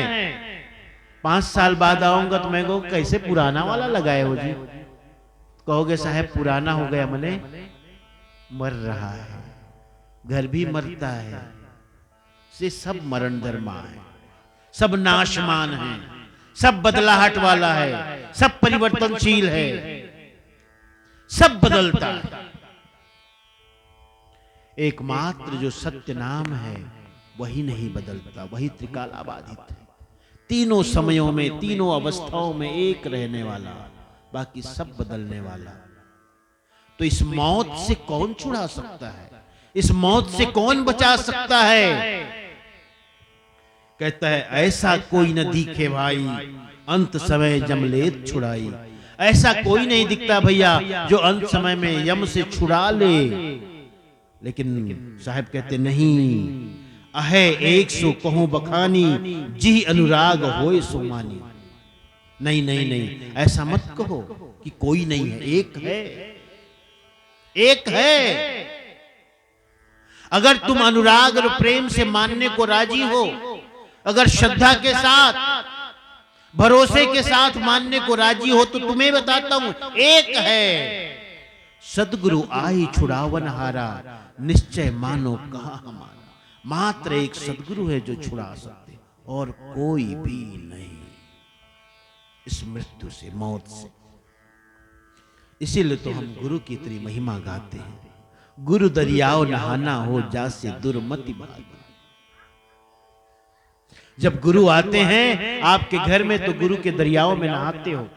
5 साल बाद आऊंगा तो मैं कहूँ, कैसे पुराना वाला लगाए हो जी? कहोगे साहब पुराना हो गया, मने मर रहा है, घर भी मरता है। से सब मरण धर्मा है, सब नाशमान है, सब बदलाहट वाला है, सब परिवर्तनशील है, सब बदलता है। एकमात्र जो सत्य नाम है वही नहीं बदलता, वही त्रिकालाबाधित है, तीनों समयों में, तीनों अवस्थाओं में एक रहने वाला, बाकी सब बदलने वाला। तो इस मौत से कौन छुड़ा सकता है? इस मौत से कौन बचा सकता है? कहता है, ऐसा कोई न दिखे भाई, अंत समय जमलेत छुड़ाई। ऐसा कोई नहीं दिखता भैया जो अंत समय में यम से छुड़ा ले। लेकिन साहब कहते नहीं, अहे 100 कहूं बखानी, जी अनुराग होए सुमानी। नहीं नहीं नहीं, ऐसा मत कहो कि कोई नहीं है, एक है, एक है। अगर तुम अनुराग और प्रेम से मानने को राजी हो अगर श्रद्धा के साथ, भरोसे के साथ मानने को राजी हो तो तुम्हें बताता हूं, एक है सदगुरु आई छुड़ावन हारा, निश्चय मानो कहा हमारा। मात्र एक सदगुरु है जो छुड़ा सकते, और कोई भी नहीं इस मृत्यु से, मौत से। इसीलिए तो हम गुरु की इतनी महिमा गाते हैं। गुरु दरियाओ नहाना हो, जासे दुर्मति भागी। जब गुरु आते हैं आपके घर में तो गुरु के दरियाओं में नहाते हो।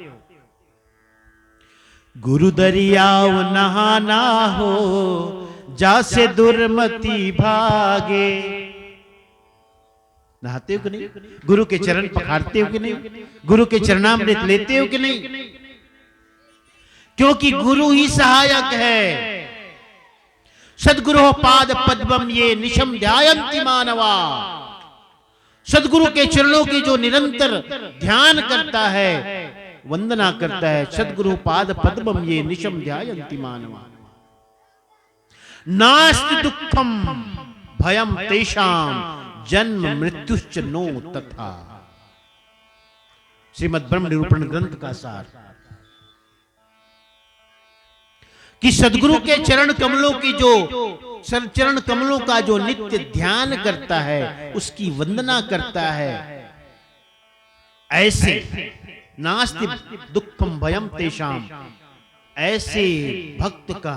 गुरु दरियाओ नहाना हो, जासे दुर्मति भागे। नहाते हो कि नहीं? गुरु के चरण पखारते हो कि नहीं? गुरु के चरणामृत लेते हो कि नहीं? क्योंकि गुरु ही सहायक है। सदगुरु पाद पद्मम ये निशम ध्यायन्ति मानवा। सदगुरु के चरणों की जो निरंतर ध्यान करता है, वंदना करता है, सदगुरु पाद पद्मम ये निशम ध्यायन्ति मानवा। नास्ति दुःखम भयम तेषाम, जन्म मृत्युश्च नो तथा। श्रीमद् ब्रह्म निरूपण ग्रंथ का सार कि सदगुरु के चरण कमलों की जो चरण कमलों का जो नित्य ध्यान करता है, उसकी वंदना करता है, ऐसे नास्ति दुःखम भयम तेषाम, ऐसे भक्त का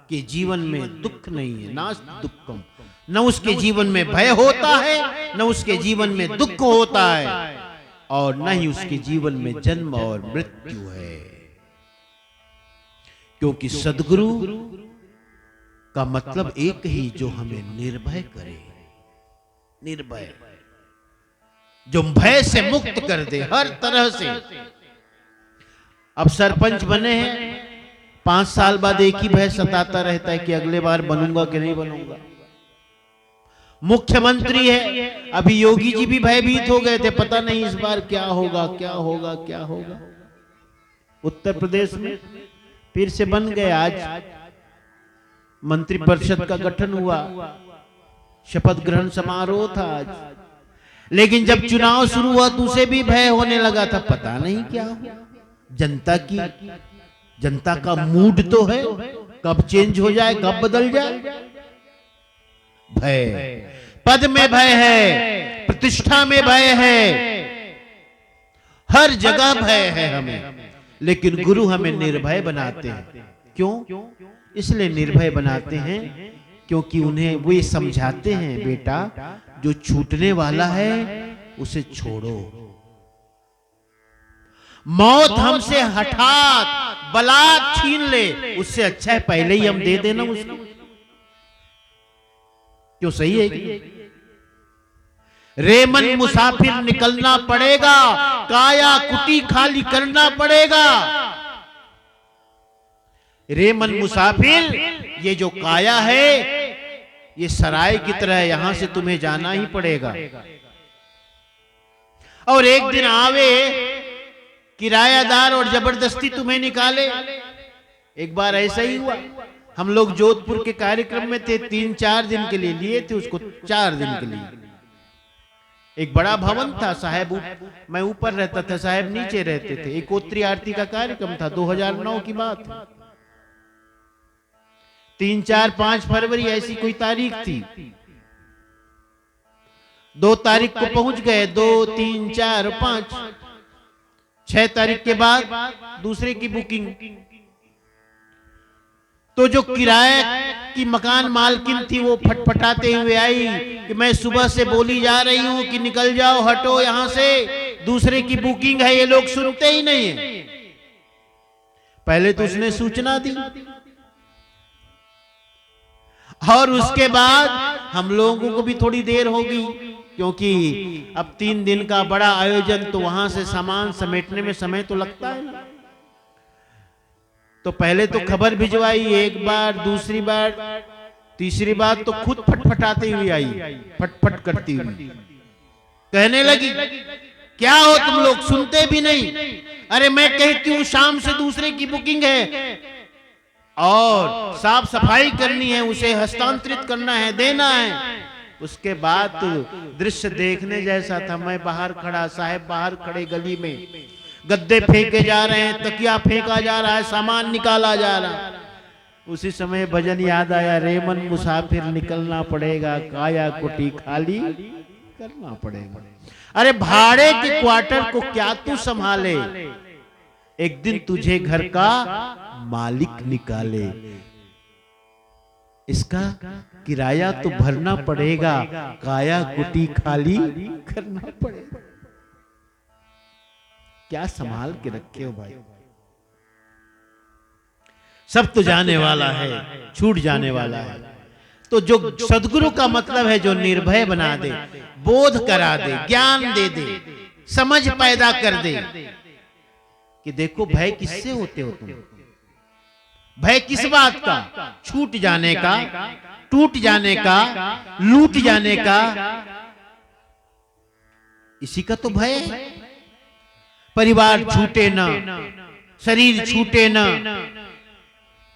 के जीवन में दुख नहीं है। नास्ति दुःखम, न उसके जीवन में भय होता है, न उसके जीवन में दुख होता है, और न ही उसके जीवन में जन्म और मृत्यु है। क्योंकि सदगुरु का मतलब एक ही, जो हमें निर्भय करे, निर्भय, जो भय से मुक्त कर दे हर तरह से। अब सरपंच बने हैं, 5 साल बाद एक ही भय सताता रहता है कि अगले बार बनूंगा कि नहीं बनूंगा। मुख्यमंत्री है, अभी योगी जी भी भयभीत हो गए थे, पता नहीं इस बार क्या होगा, क्या होगा, क्या होगा। उत्तर प्रदेश में फिर से बन गए, आज मंत्रिपरिषद का गठन हुआ, शपथ ग्रहण समारोह था आज। लेकिन जब चुनाव शुरू हुआ तो उसे भी भय होने लगा था, पता नहीं क्या हुआ। जनता का मूड तो है, कब चेंज हो जाए, कब बदल जाए। भय, पद में भय है, प्रतिष्ठा में भय है, हर जगह भय है हमें। लेकिन गुरु हमें निर्भय बनाते हैं। क्यों? इसलिए निर्भय बनाते हैं क्योंकि उन्हें वो समझाते हैं, बेटा जो छूटने वाला है उसे छोड़ो। मौत हमसे हठात बलात् छीन ले, उससे अच्छा है पहले ही हम दे देना उसको। क्यों? सही है कि? रेमन मुसाफिर निकलना पड़ेगा, काया कुटी खाली करना पड़ेगा। रेमन मुसाफिर, ये जो काया है ये सराय की तरह है, यहां से तुम्हें जाना ही पड़ेगा। और एक दिन आवे किरायादार और जबरदस्ती तुम्हें निकाले। एक बार ऐसा ही हुआ, हम लोग जोधपुर के कार्यक्रम में थे, 3-4 दिन के लिए लिए थे उसको, 4 दिन के लिए। एक बड़ा भवन था, साहब मैं ऊपर रहता था, साहब नीचे रहते थे। एकोत्री आरती का कार्यक्रम था, 2009 की बात। 3, 4, 5 फरवरी ऐसी कोई तारीख थी। 2 तारीख को पहुंच गए, 2, 3, 4, 5, 6 तारीख के बाद दूसरे की बुकिंग। तो जो किराए की मकान मालकिन थी वो फटफटाते हुए आई कि मैं सुबह से बोली जा रही हूं कि निकल जाओ, हटो यहां से, दूसरे की बुकिंग है। ये लोग सुनते ही नहीं है। पहले तो उसने सूचना दी और उसके बाद हम लोगों को भी थोड़ी देर होगी, क्योंकि अब 3 दिन का बड़ा आयोजन, तो वहां से सामान समेटने में समय तो लगता है ना। तो पहले तो खबर भिजवाई, एक बार, दूसरी बार, तीसरी बार तो खुद फटफटाती हुई आई, फटफट करती हुई कहने लगी, क्या हो तुम लोग, सुनते भी नहीं। अरे मैं कहती हूं शाम से दूसरे की बुकिंग है और साफ सफाई करनी है, उसे हस्तांतरित करना है, देना है। उसके बाद तो दृश्य देखने जैसा था। मैं बाहर खड़ा, साहब बाहर खड़े गली में, गद्दे फेंके जा रहे हैं, तकिया फेंका जा रहा है, सामान निकाला जा रहा है। उसी समय भजन याद आया, रेमन मुसाफिर निकलना पड़ेगा, काया कुटी खाली करना पड़ेगा। अरे भाड़े के क्वार्टर को क्या तू संभाले, एक दिन तुझे घर का मालिक निकाले। इसका किराया तो भरना पड़ेगा, काया कुटी खाली करना पड़ेगा। क्या संभाल के रखे हो भाई। सब तो जाने वाला है, छूट जाने वाला है। तो जो सदगुरु का मतलब है, जो निर्भय बना दे, बोध करा दे, ज्ञान दे दे, समझ पैदा कर दे कि देखो भय किससे होते हो तुम। भय किस बात का? छूट जाने का, टूट जाने का, लूट जाने का, इसी का तो भय है। परिवार छूटे ना, शरीर छूटे ना,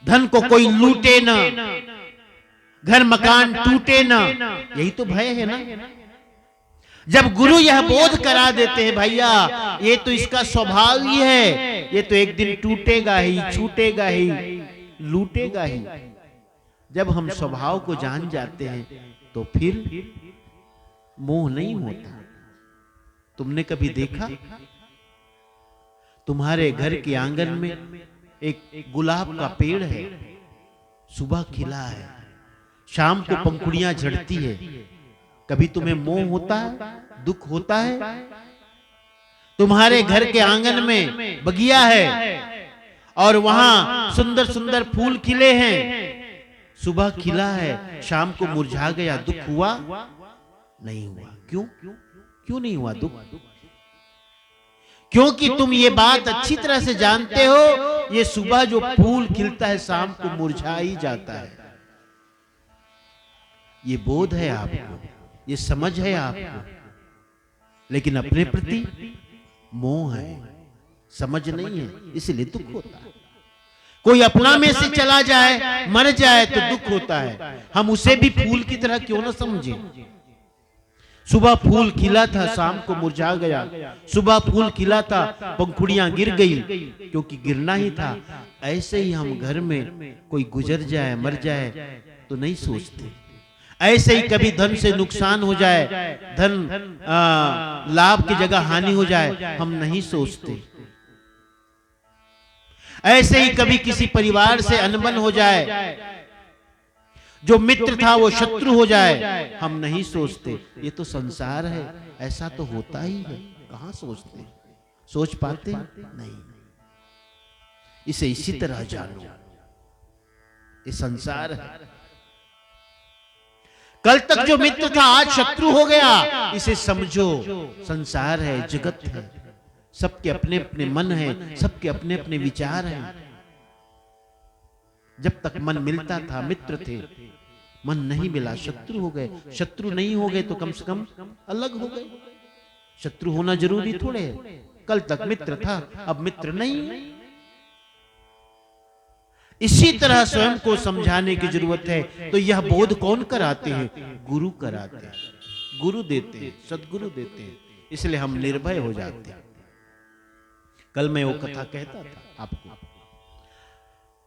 धन को कोई लूटे ना, घर मकान टूटे ना, यही तो भय है ना। जब गुरु यह बोध करा देते हैं, भैया ये तो इसका स्वभाव ही है, ये तो एक दिन टूटेगा ही, छूटेगा ही, लूटेगा ही। जब हम स्वभाव को जान जाते हैं तो फिर मोह नहीं होता। तुमने कभी देखा, तुम्हारे घर के आंगन में एक गुलाब का पेड़ है, सुबह खिला है, शाम को पंखुड़ियां झड़ती है, कभी तुम्हें मोह होता है, दुख होता है? तुम्हारे घर के आंगन में बगिया है और वहां सुंदर सुंदर फूल खिले हैं, सुबह खिला है, शाम को मुरझा गया, दुख हुआ? नहीं हुआ। क्यों? क्यों नहीं हुआ दुख? क्योंकि तुम ये बात अच्छी तरह से जानते हो, ये सुबह जो फूल खिलता है शाम को मुरझा ही जाता है। ये बोध है आपको, ये समझ है आपको, लेकिन अपने प्रति मोह है, समझ नहीं है, इसलिए दुख होता है। कोई अपना में से चला जाए, मर जाए तो दुख होता है। हम उसे भी फूल की तरह क्यों ना समझें। सुबह फूल खिला था, शाम को मुरझा गया। सुबह फूल खिला था, पंखुड़ियां गिर गई, क्योंकि गिरना ही था। ऐसे ही हम घर में कोई गुजर जाए, मर जाए तो नहीं सोचते। ऐसे ही कभी धन से नुकसान हो जाए, धन लाभ की जगह हानि हो जाए, हम नहीं सोचते। ऐसे ही कभी किसी परिवार से अनबन हो जाए, जो मित्र था वो शत्रु हो जाए, हम नहीं सोचते। ये तो संसार है, ऐसा तो होता ही है। कहां सोचते? सोच पाते नहीं। इसे इसी तरह जानो, ये संसार है। कल तक जो मित्र था आज शत्रु हो गया, इसे समझो। संसार है, जगत है, सबके अपने अपने मन है, सबके अपने अपने विचार हैं। जब तक मन मिलता था मित्र थे, मन नहीं मिला शत्रु हो गए। शत्रु नहीं हो गए तो कम से कम अलग हो गए। शत्रु होना जरूरी थोड़े है। कल तक मित्र था, अब मित्र नहीं। इसी तरह स्वयं को समझाने की जरूरत है। तो यह बोध कौन कराते हैं? गुरु कराते हैं, गुरु देते हैं, सदगुरु देते हैं। इसलिए हम निर्भय हो जाते हैं। कल मैं वो कथा कहता था आपको,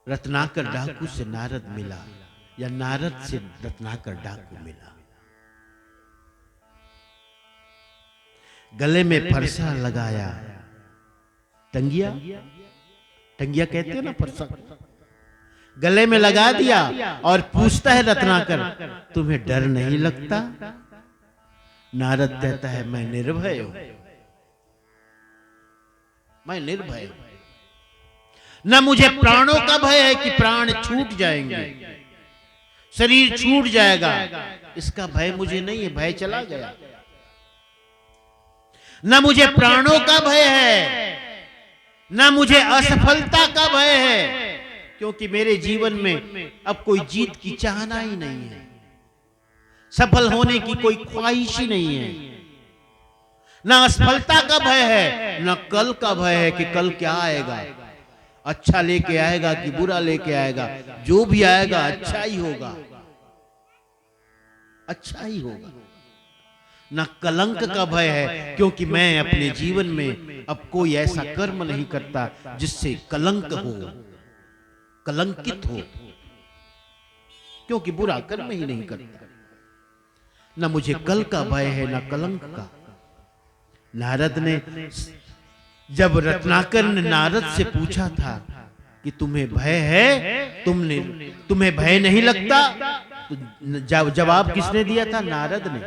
रत्नाकर डाकू से नारद मिला, या नारद से रत्नाकर डाकू मिला। गले में फरसा लगाया, टंगिया, टंगिया कहते हैं ना, फरसा गले में लगा दिया और पूछता है रत्नाकर, तुम्हें डर नहीं लगता? नारद कहता है, मैं निर्भय हूं, मैं निर्भय हूं। न मुझे प्राणों का भय है कि प्राण छूट जाएंगे, शरीर छूट जाएगा, इसका भय मुझे नहीं है, भय चला गया। न मुझे प्राणों का भय है, न मुझे असफलता का भय है, क्योंकि मेरे जीवन में अब कोई जीत की चाहना ही नहीं है, सफल होने की कोई ख्वाहिश ही नहीं है। न असफलता का भय है, न कल का भय है कि कल क्या आएगा, अच्छा लेके आएगा कि बुरा लेके आएगा, जो भी आएगा अच्छा ही होगा। अच्छा ही होगा। न कलंक का भय है, क्योंकि मैं अपने जीवन में अब कोई ऐसा कर्म नहीं करता जिससे कलंक हो, कलंकित हो, क्योंकि बुरा कर्म ही नहीं करता। न मुझे कल का भय है न कलंक का। नारद ने, जब रत्नाकर ने नारद से पूछा था कि तुम्हें भय है, तुम्हें भय नहीं लगता, तो जवाब किसने दिया था? नारद ने,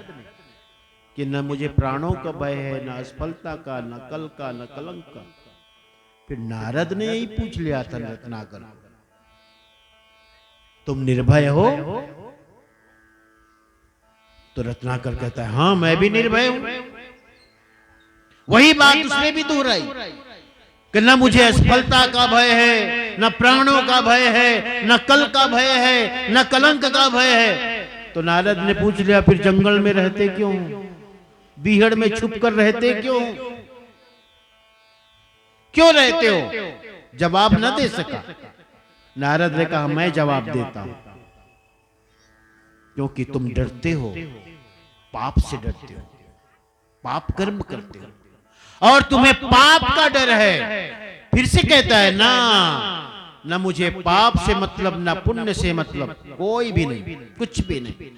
कि न मुझे प्राणों का भय है, न असफलता का, न कल का, न कलंक का। फिर नारद ने यही पूछ लिया था रत्नाकर, तुम निर्भय हो? तो रत्नाकर कहता है, हां मैं भी निर्भय हूं। वही बात उसने भी दोहराई कि न मुझे असफलता का भय है, न प्राणों का भय है, न कल का भय है, न कलंक का भय है। तो नारद ने पूछ लिया, फिर जंगल में रहते क्यों, बीहड़ में छुप कर रहते क्यों, क्यों रहते हो? जवाब न दे सका। नारद ने कहा, मैं जवाब देता हूं, क्योंकि तुम डरते हो, पाप से डरते हो, पाप कर्म करते हो, और तुम्हें पाप का डर है। फिर से कहता है ना, न मुझे पाप से मतलब, न पुण्य से मतलब, कोई भी नहीं, कुछ भी नहीं।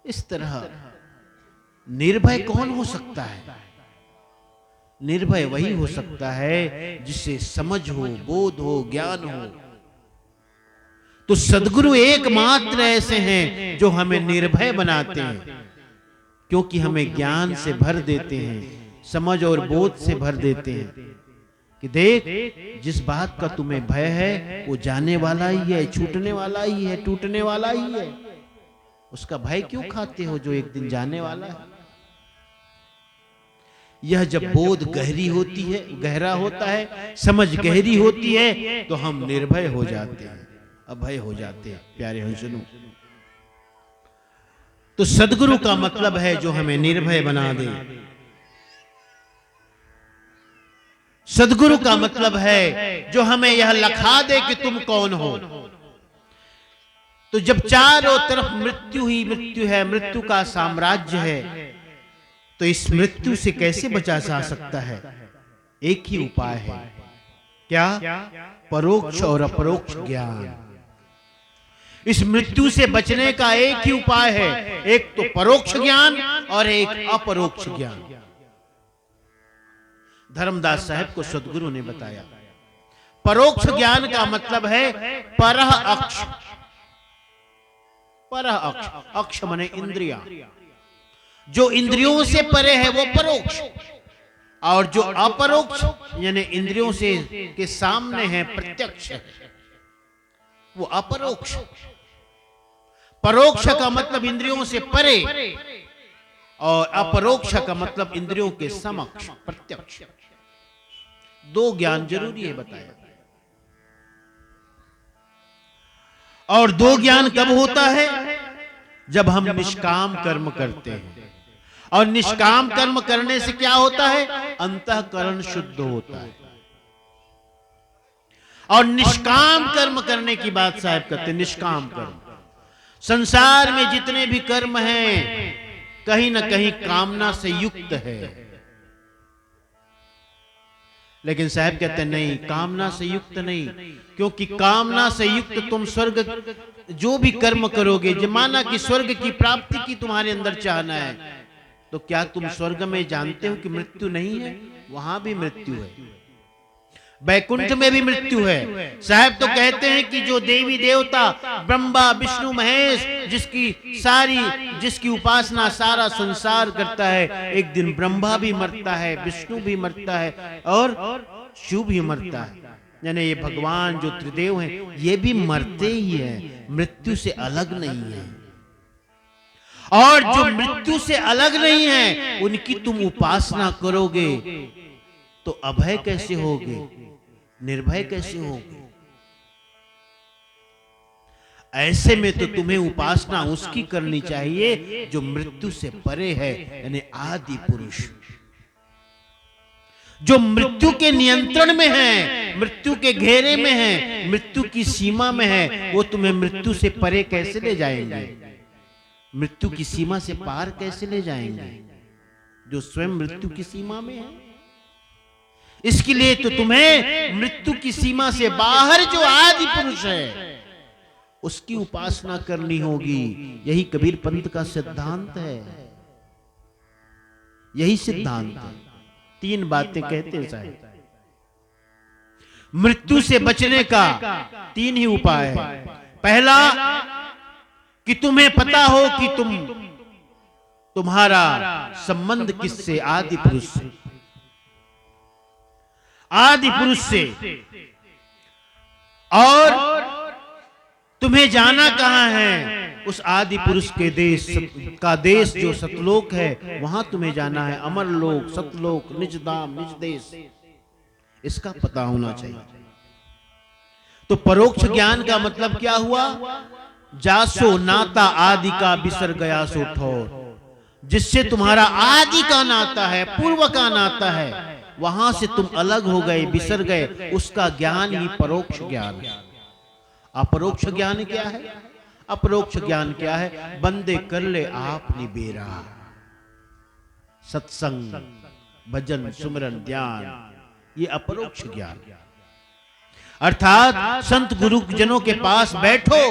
इस तरह निर्भय कौन हो सकता है? निर्भय वही हो सकता है जिसे समझ हो, बोध हो, ज्ञान हो। तो सद्गुरु एकमात्र ऐसे हैं जो हमें निर्भय बनाते हैं, क्योंकि हमें ज्ञान से भर देते हैं, समझ और बोध से भर देते हैं कि देख, जिस बात का तुम्हें भय है वो जाने वाला ही है, छूटने वाला ही है, टूटने वाला ही है। उसका भय क्यों खाते हो जो एक दिन जाने वाला है? यह जब बोध गहरी होती है, गहरा होता है, समझ गहरी होती है, तो हम निर्भय हो जाते हैं, अभय हो जाते हैं। प्यारे हंसनों, तो सद्गुरु का मतलब है जो हमें निर्भय बना दे। सद्गुरु का मतलब है जो हमें यह लखा दे कि तुम कौन हो। तो जब चारों तरफ मृत्यु ही मृत्यु है, मृत्यु का साम्राज्य है, तो इस मृत्यु से कैसे बचा जा सकता है? एक ही उपाय है, क्या? परोक्ष और अपरोक्ष ज्ञान। इस मृत्यु से बचने का एक ही उपाय है, एक तो परोक्ष ज्ञान और एक अपरोक्ष ज्ञान। धर्मदास साहब को सद्गुरु ने बताया, परोक्ष ज्ञान का मतलब है परह अक्ष। परह अक्ष, अक्ष माने इंद्रियां, जो इंद्रियों से परे है वो परोक्ष, और जो अपरोक्ष यानी इंद्रियों से के सामने है, प्रत्यक्ष है, वो अपरोक्ष। परोक्ष का मतलब इंद्रियों से परे, और अपरोक्ष का मतलब इंद्रियों के समक्ष, प्रत्यक्ष। दो ज्ञान जरूरी है बताया। और दो ज्ञान कब होता है? जब हम निष्काम कर्म करते हैं। और निष्काम कर्म करने से क्या होता है? अंतःकरण शुद्ध होता है। और निष्काम कर्म करने की बात साहब करते हैं। निष्काम कर्म, संसार में जितने भी कर्म हैं कहीं ना कहीं कामना से युक्त है, लेकिन साहब कहते हैं नहीं, कामना से युक्त नहीं, क्योंकि कामना से युक्त तुम स्वर्ग जो भी कर्म करोगे, माना कि स्वर्ग की प्राप्ति की तुम्हारे अंदर चाहना है, तो क्या तुम स्वर्ग में जानते हो कि मृत्यु नहीं है? वहां भी मृत्यु है, बैकुंठ में भी मृत्यु है। साहब तो कहते हैं कि जो देवी देवता ब्रह्मा विष्णु महेश जिसकी उपासना सारा संसार करता है, एक दिन ब्रह्मा भी मरता है, विष्णु भी मरता है और शिव भी मरता है। यानी ये भगवान जो त्रिदेव हैं ये भी मरते ही हैं, मृत्यु से अलग नहीं है। और जो मृत्यु से अलग नहीं है उनकी तुम उपासना करोगे तो अभय कैसे होगे, निर्भय कैसे होगे? ऐसे में तो तुम्हें उपासना उसकी करनी चाहिए जो मृत्यु से परे है, यानी आदि पुरुष। जो मृत्यु के नियंत्रण में है, मृत्यु के घेरे में है, मृत्यु की सीमा में है, वो तुम्हें मृत्यु से परे कैसे ले जाएंगे? मृत्यु की सीमा से पार कैसे ले जाएंगे? जो स्वयं मृत्यु की सीमा में है। इसके लिए तो तुम्हें मृत्यु की सीमा से बाहर जो आदि पुरुष है उसकी उपासना करनी होगी। यही कबीर पंथ का सिद्धांत है, यही सिद्धांत है। 3 बातें कहते हैं साहब। मृत्यु से बचने का 3 ही उपाय है। पहला कि तुम्हें पता हो कि तुम्हारा संबंध किससे? आदि पुरुष से। आदि पुरुष से। और तुम्हें जाना कहां है? उस आदि पुरुष के देश का देश जो सतलोक है, वहां तुम्हें जाना है। अमर लोक, सतलोक, निज धाम, निज देश, इसका पता होना चाहिए। तो परोक्ष ज्ञान का मतलब क्या हुआ? जासो नाता आदि का बिसर गया सो ठोर। जिससे तुम्हारा आदि का नाता है, पूर्व का नाता है, वहां से तुम अलग हो गए, बिसर गए, उसका ज्ञान ही परोक्ष ज्ञान है। अपरोक्ष ज्ञान क्या है? अपरोक्ष ज्ञान क्या है? बंदे कर ले आप निबेरा। सत्संग, भजन, सुमरन, ध्यान, ये अपरोक्ष ज्ञान। अर्थात संत गुरु जनों के पास बैठो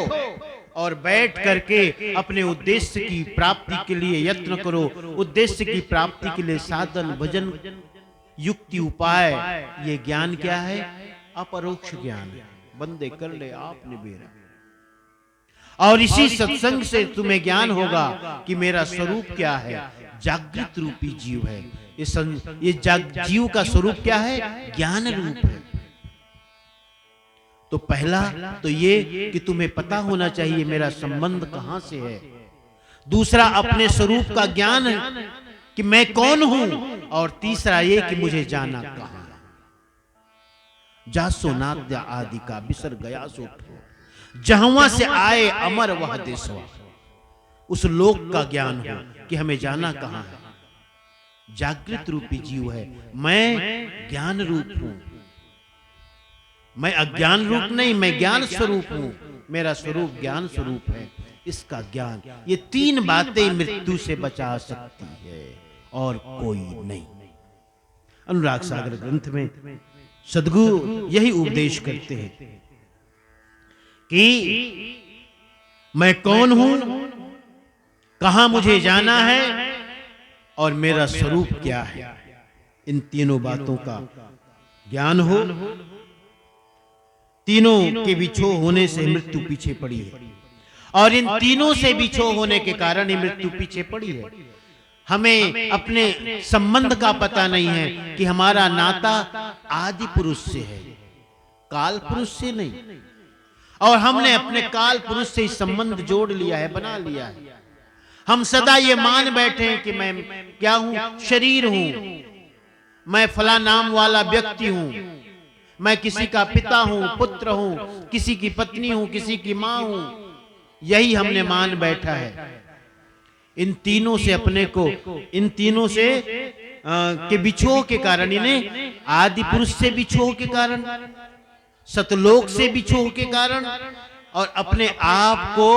और बैठ करके अपने उद्देश्य की प्राप्ति के लिए यत्न करो। उद्देश्य की प्राप्ति के लिए साधन, भजन, युक्ति, उपाय, ये ज्ञान क्या है? अपरोक्ष ज्ञान है। बंदे कर ले आप निबेरा। और इसी सत्संग से तुम्हें ज्ञान होगा कि मेरा स्वरूप क्या है? जागृत रूपी जीव है। ये जीव का स्वरूप क्या है? ज्ञान रूप है। तो पहला तो ये कि तुम्हें पता होना चाहिए मेरा संबंध कहां से है। दूसरा अपने स्वरूप का ज्ञान है कि मैं कौन हूं। और तीसरा ये कि मुझे जाना कहां। जासो नाद्या आदि का बिसर गया सो ठोर। जहां से आए अमर वह देशवा। उस लोक का ज्ञान हो कि हमें जाना कहां है। जागृत रूपी जीव है, मैं ज्ञान रूप हूं। मैं अज्ञान रूप नहीं, मैं ज्ञान स्वरूप हूं। मेरा स्वरूप ज्ञान स्वरूप है। इसका ज्ञान, ये 3 बातें मृत्यु से बचा सकती है और कोई नहीं। अनुराग सागर ग्रंथ में सद्गुरु यही उपदेश करते हैं कि मैं कौन हूं, कहां मुझे जाना है और मेरा स्वरूप क्या है। इन तीनों बातों का ज्ञान हो। तीनों के बिछो होने से मृत्यु पीछे पड़ी है और इन तीनों से बिछो होने के कारण ही मृत्यु पीछे पड़ी है। हमें अपने संबंध का पता नहीं है कि हमारा नाता आदि पुरुष से है, काल पुरुष से नहीं। और हमने अपने काल पुरुष से संबंध जोड़ लिया है, बना लिया है। हम सदा ये मान बैठे हैं कि मैं क्या हूं? शरीर हूं, मैं फला नाम वाला व्यक्ति हूं, मैं किसी का पिता हूं, पुत्र हूं, किसी की पत्नी हूं, किसी की मां हूं। यही हमने मान बैठा है। इन तीनों से अपने को, इन तीनों से के बिछोह के कारण, इन्हें आदि पुरुष से बिछोह के कारण, सतलोक से बिछोह के कारण, और अपने आप को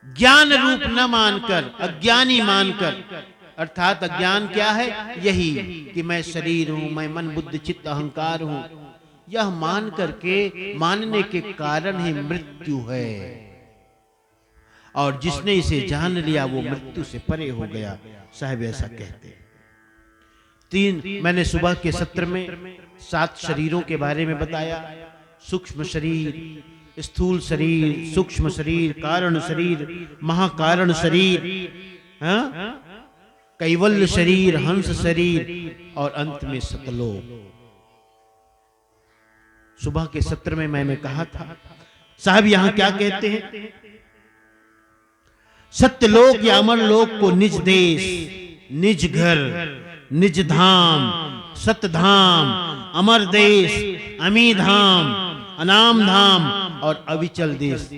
ज्ञान रूप न मानकर अज्ञानी मानकर, अर्थात अज्ञान क्या है? यही कि मैं शरीर हूं, मैं मन बुद्धि चित्त अहंकार हूं। यह मान करके, मानने के कारण ही मृत्यु है। और जिसने इसे जान लिया वो मृत्यु से परे हो गया। साहब ऐसा कहते हैं। 3 मैंने सुबह के सत्र में 7 शरीरों के बारे में बताया। सूक्ष्म शरीर, स्थूल शरीर, सूक्ष्म शरीर, कारण शरीर, महाकारण शरीर, कैवल्य शरीर, हंस शरीर और अंत में सतलोक। सुबह के सत्र में मैंने कहा था, साहब यहां क्या कहते हैं? सत्यलोक या अमर लोक को निज देश, निज घर, निज धाम, सतधाम, अमर देश, अमी धाम, अनाम धाम और अविचल देश।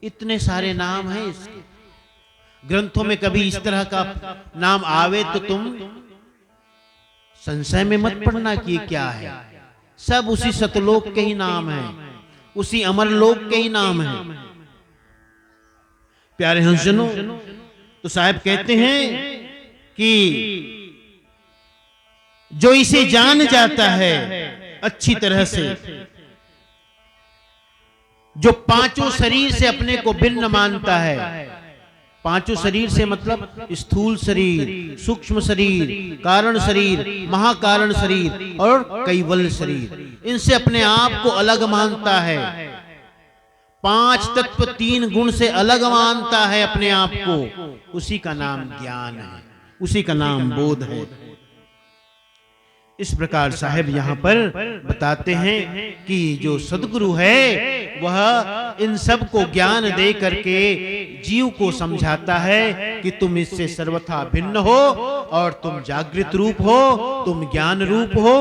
इतने सारे नाम हैं इसके। ग्रंथों में कभी इस तरह का नाम आवे तो तुम संशय में मत पड़ना कि ये क्या है, सब उसी सतलोक के ही नाम है, उसी अमरलोक के ही नाम है। प्यारे हंसजनों, तो साहब कहते हैं कि जो इसे जान जाता है अच्छी तरह से, जो पांचों शरीर से अपने को भिन्न मानता है, पांचों शरीर से मतलब स्थूल शरीर, सूक्ष्म शरीर, कारण शरीर, महाकारण शरीर और कैवल्य शरीर, इनसे अपने आप को अलग मानता है, पांच तत्व तीन गुण से अलग मानता है अपने आप को, उसी का नाम ज्ञान है, उसी का नाम बोध है। इस प्रकार साहब यहां पर बताते हैं कि जो सदगुरु है वह इन सब को ज्ञान दे करके जीव को समझाता है कि तुम इससे सर्वथा भिन्न हो और तुम जागृत रूप हो, तुम ज्ञान रूप हो।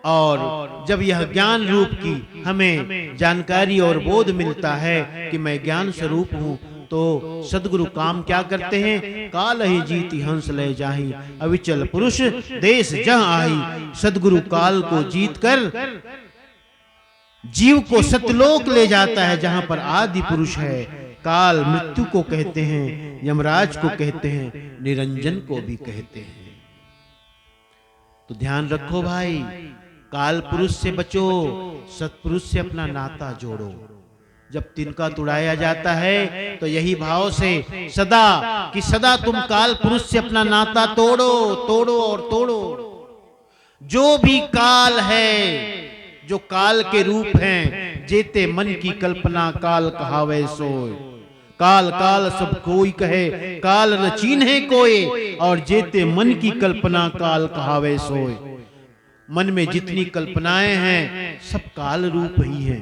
और जब यह ज्ञान रूप की हमें जानकारी और बोध मिलता है कि मैं ज्ञान स्वरूप हूं, तो सदगुरु काम क्या करते हैं, काल ही जीती हंस ले जाही, अविचल पुरुष देश जहां आई। सदगुरु काल को जीत कर जीव को सतलोक ले जाता है, जहां पर आदि पुरुष है। काल मृत्यु को कहते हैं, यमराज को कहते हैं, निरंजन को भी कहते हैं। तो ध्यान रखो भाई, काल पुरुष से बचो, सतपुरुष से अपना नाता जोड़ो। जब तिनका तुड़ाया जाता है तो यही भाव से सदा कि सदा तुम काल पुरुष से अपना नाता तोड़ो, तोड़ो और तोड़ो। जो भी काल है, जो काल के रूप हैं, जेते मन की कल्पना काल कहावे सोय। काल काल सब कोई कहे, काल न चीन्हे कोई, और जेते मन की कल्पना काल कहावे सोय। मन में जितनी कल्पनाएं हैं सब काल रूप ही हैं।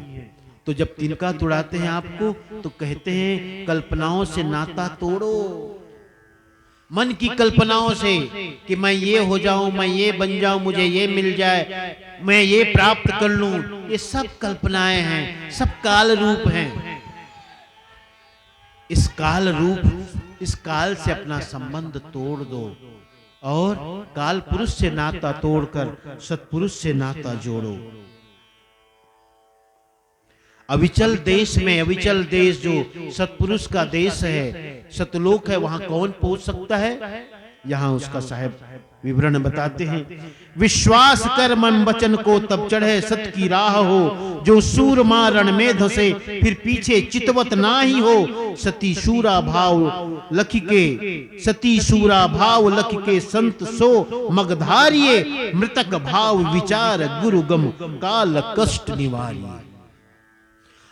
तो जब तिनका तुड़ाते हैं आपको तो कहते हैं कल्पनाओं से नाता तोड़ो, मन की कल्पनाओं से कि मैं ये हो जाऊं, मैं ये बन जाऊं, मुझे ये मिल जाए, मैं ये प्राप्त कर लूं, ये सब कल्पनाएं हैं, सब काल रूप हैं। इस काल रूप, इस काल से अपना संबंध तोड़ दो और काल पुरुष से नाता तोड़कर सत्पुरुष से नाता जोड़ो। अविचल देश में, अविचल देश जो सत्पुरुष का देश है, सतलोक है, वहां कौन पहुंच सकता है? यहां उसका साहब विवरण बताते हैं। विश्वास कर मन वचन को तब चढ़े सत की राह हो, जो सूरमा रण में धसे फिर पीछे चितवत ना ही हो। सती शूरा भाव लख के, सती शूरा भाव लख के संत सो मगधारिये, मृतक भाव विचार गुरु गम काल कष्ट निवारिये।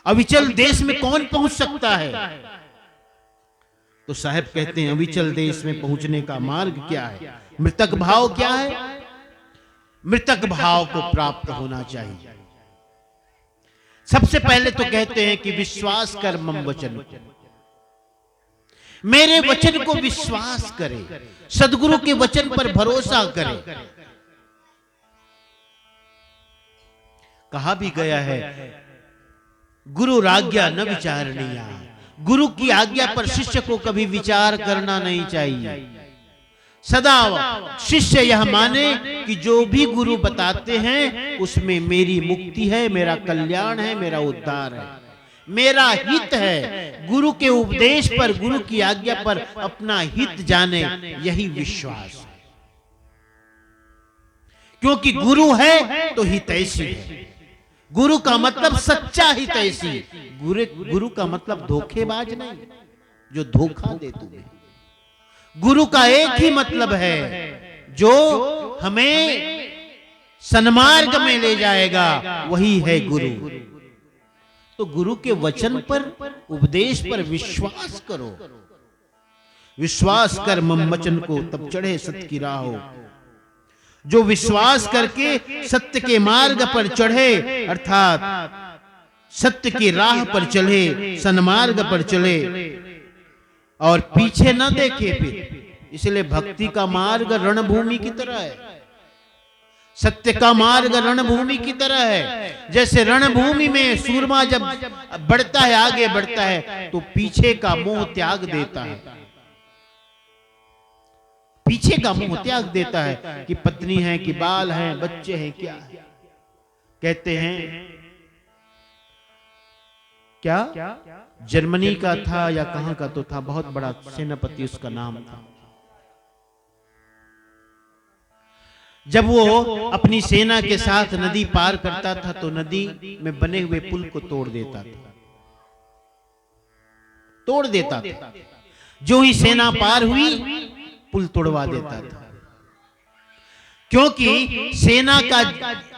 अविचल देश में कौन पहुंच सकता है? तो साहब कहते हैं अविचल देश में पहुंचने का मार्ग क्या है? मृतक भाव क्या है? मृतक भाव को प्राप्त होना चाहिए। सबसे पहले तो कहते हैं कि विश्वास कर मम वचन को, मेरे वचन को विश्वास करे, सदगुरु के वचन पर भरोसा करे। कहा भी गया है गुरु आज्ञा न विचारणीया, गुरु की आज्ञा पर शिष्य को कभी विचार करना नहीं चाहिए। सदा शिष्य यह माने कि जो भी गुरु बताते हैं उसमें मेरी मुक्ति है, मेरा कल्याण है, मेरा उद्धार है, मेरा हित है। गुरु के उपदेश पर, गुरु की आज्ञा पर अपना हित जाने, यही विश्वास है। क्योंकि गुरु है तो हितैषी है। गुरु का मतलब सच्चा हितैषी। गुरु का मतलब धोखेबाज नहीं जो धोखा दे तुम्हें। गुरु का एक ही मतलब है जो हमें सन्मार्ग में ले जाएगा, वही है गुरु। तो गुरु के वचन पर, उपदेश पर विश्वास करो। विश्वास कर मम वचन को तब चढ़े सत्य की राह हो। जो विश्वास करके सत्य के मार्ग पर चढ़े, अर्थात सत्य की राह पर चले, सन्मार्ग पर चले और पीछे न देखे फिर। इसलिए भक्ति का मार्ग रणभूमि की तरह है, सत्य का मार्ग रणभूमि की तरह है। जैसे रणभूमि में सूरमा जब बढ़ता है, आगे बढ़ता है, तो पीछे का मोह त्याग देता है, पीछे का मुंह त्याग देता है कि पत्नी है कि बाल हैं, बच्चे हैं, क्या है। कहते हैं क्या जर्मनी का था या कहां का तो था, बहुत बड़ा सेनापति उसका नाम था। जब वो अपनी सेना के साथ नदी पार करता था तो नदी में बने हुए पुल को तोड़ देता था। जो ही सेना पार हुई पुल तोड़वा देता था, क्योंकि सेना का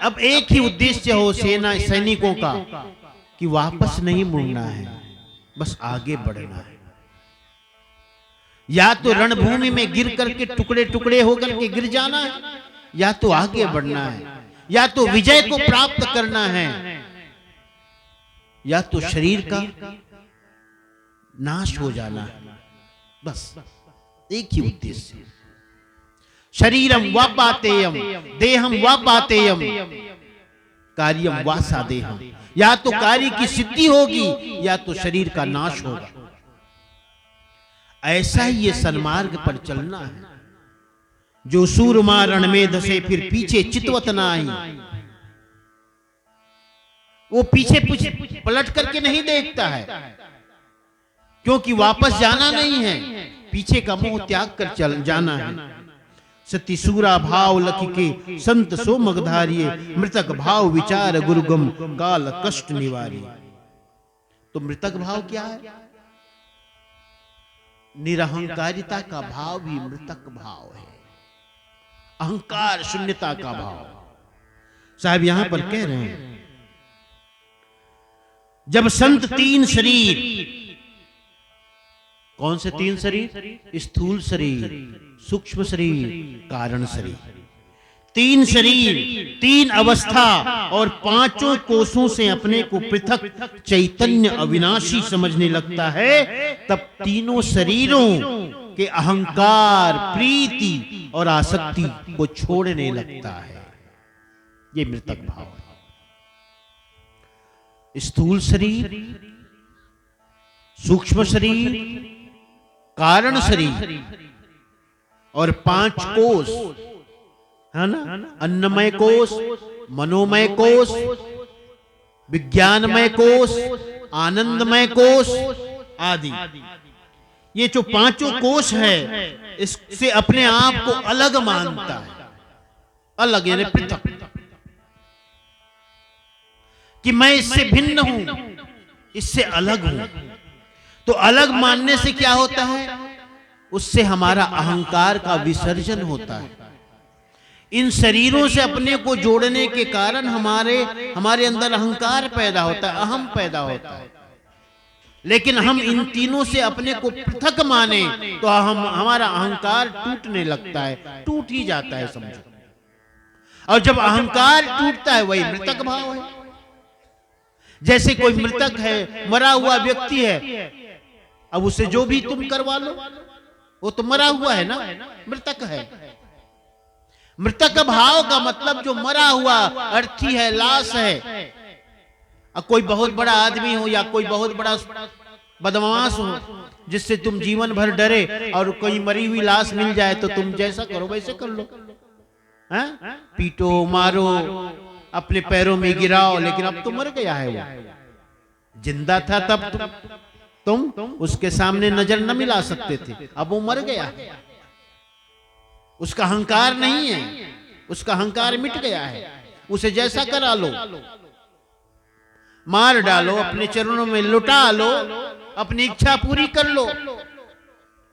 अब एक ही उद्देश्य हो सेना सैनिकों का कि वापस नहीं मुड़ना है, बस आगे बढ़ना है। या तो रणभूमि में गिर करके टुकड़े टुकड़े होकर के गिर जाना है, या तो आगे बढ़ना है, या तो विजय को प्राप्त करना है, या तो शरीर का नाश हो जाना है। बस एक ही उद्देश्य। शरीरम वापातेयम देहम वापातेयम कार्यम वासादेहम। या तो कार्य की सिद्धि होगी या तो शरीर का नाश होगा। ऐसा ही ये सन्मार्ग पर चलना है। जो सूरमा रण में धसे फिर पीछे चितवत ना आई, वो पीछे पलट करके नहीं देखता है, क्योंकि वापस जाना नहीं है, पीछे का मोह त्याग कर चल जाना है। सतीसूरा भाव लखी के संत सो मगधारिये, मृतक भाव विचार गुरुगम काल कष्ट निवारी। तो मृतक भाव क्या है? निरहंकारिता का भाव भी मृतक भाव है, अहंकार शून्यता का भाव। साहब यहां पर कह रहे हैं जब संत तीन शरीर, कौन से तीन शरीर? स्थूल शरीर, सूक्ष्म शरीर, कारण शरीर। तीन शरीर, तीन अवस्था और पांचों कोषों से अपने को पृथक चैतन्य अविनाशी समझने लगता है, तब तीनों शरीरों के अहंकार, प्रीति और आसक्ति को छोड़ने लगता है। ये मृतक भाव है। स्थूल शरीर, सूक्ष्म शरीर, कारण शरीर और पांच कोष है ना, अन्नमय कोष, मनोमय कोष, विज्ञानमय कोष, आनंदमय कोष आदि। ये जो पांचों कोष है, इससे अपने आप को अलग मानता है, अलग यानी पृथक, कि मैं इससे भिन्न हूं, इससे अलग हूं। तो अलग मानने से क्या होता है? उससे हमारा अहंकार का विसर्जन होता है। इन शरीरों से अपने को जोड़ने के कारण हमारे अंदर अहंकार पैदा होता है, अहम पैदा होता है। लेकिन हम इन तीनों से अपने को पृथक माने तो हमारा अहंकार टूटने लगता है, टूट ही जाता है समझो। और जब अहंकार टूटता है वही मृतक भाव है। जैसे कोई मृतक है, मरा हुआ व्यक्ति है, अब उसे जो भी तुम करवा लो वो तो मरा हुआ है ना, मृतक है। मृतक भाव का मतलब जो मरा हुआ अर्थी है, लाश है। अब कोई बहुत बड़ा आदमी हो या कोई बहुत बड़ा बदमाश हो जिससे तुम जीवन भर डरे, और कोई मरी हुई लाश मिल जाए तो तुम जैसा करो वैसे कर लो, हैं? पीटो, मारो, अपने पैरों में गिराओ, लेकिन अब तो मर गया है। वो जिंदा था तब तुम उसके सामने नजर न मिला सकते थे, अब वो मर गया है। उसका अहंकार नहीं है, उसका अहंकार मिट गया है। उसे जैसा करा लो, मार डालो, अपने चरणों में लुटा लो, अपनी इच्छा पूरी कर लो।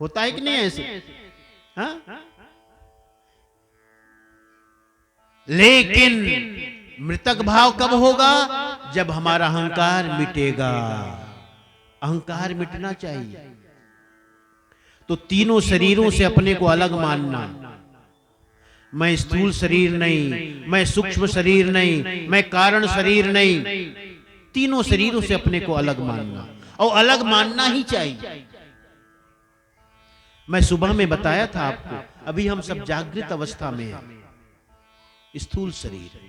होता है कि नहीं ऐसे? हाँ? लेकिन मृतक भाव कब होगा? जब हमारा अहंकार मिटेगा। अहंकार मिटना चाहिए। तो तीनों शरीरों से अपने को अलग मानना, मैं स्थूल शरीर नहीं, मैं सूक्ष्म शरीर नहीं, मैं कारण शरीर नहीं, तीनों शरीरों से अपने को अलग मानना, और अलग मानना ही चाहिए। मैं सुबह में बताया था आपको, अभी हम सब जागृत अवस्था में हैं। स्थूल शरीर,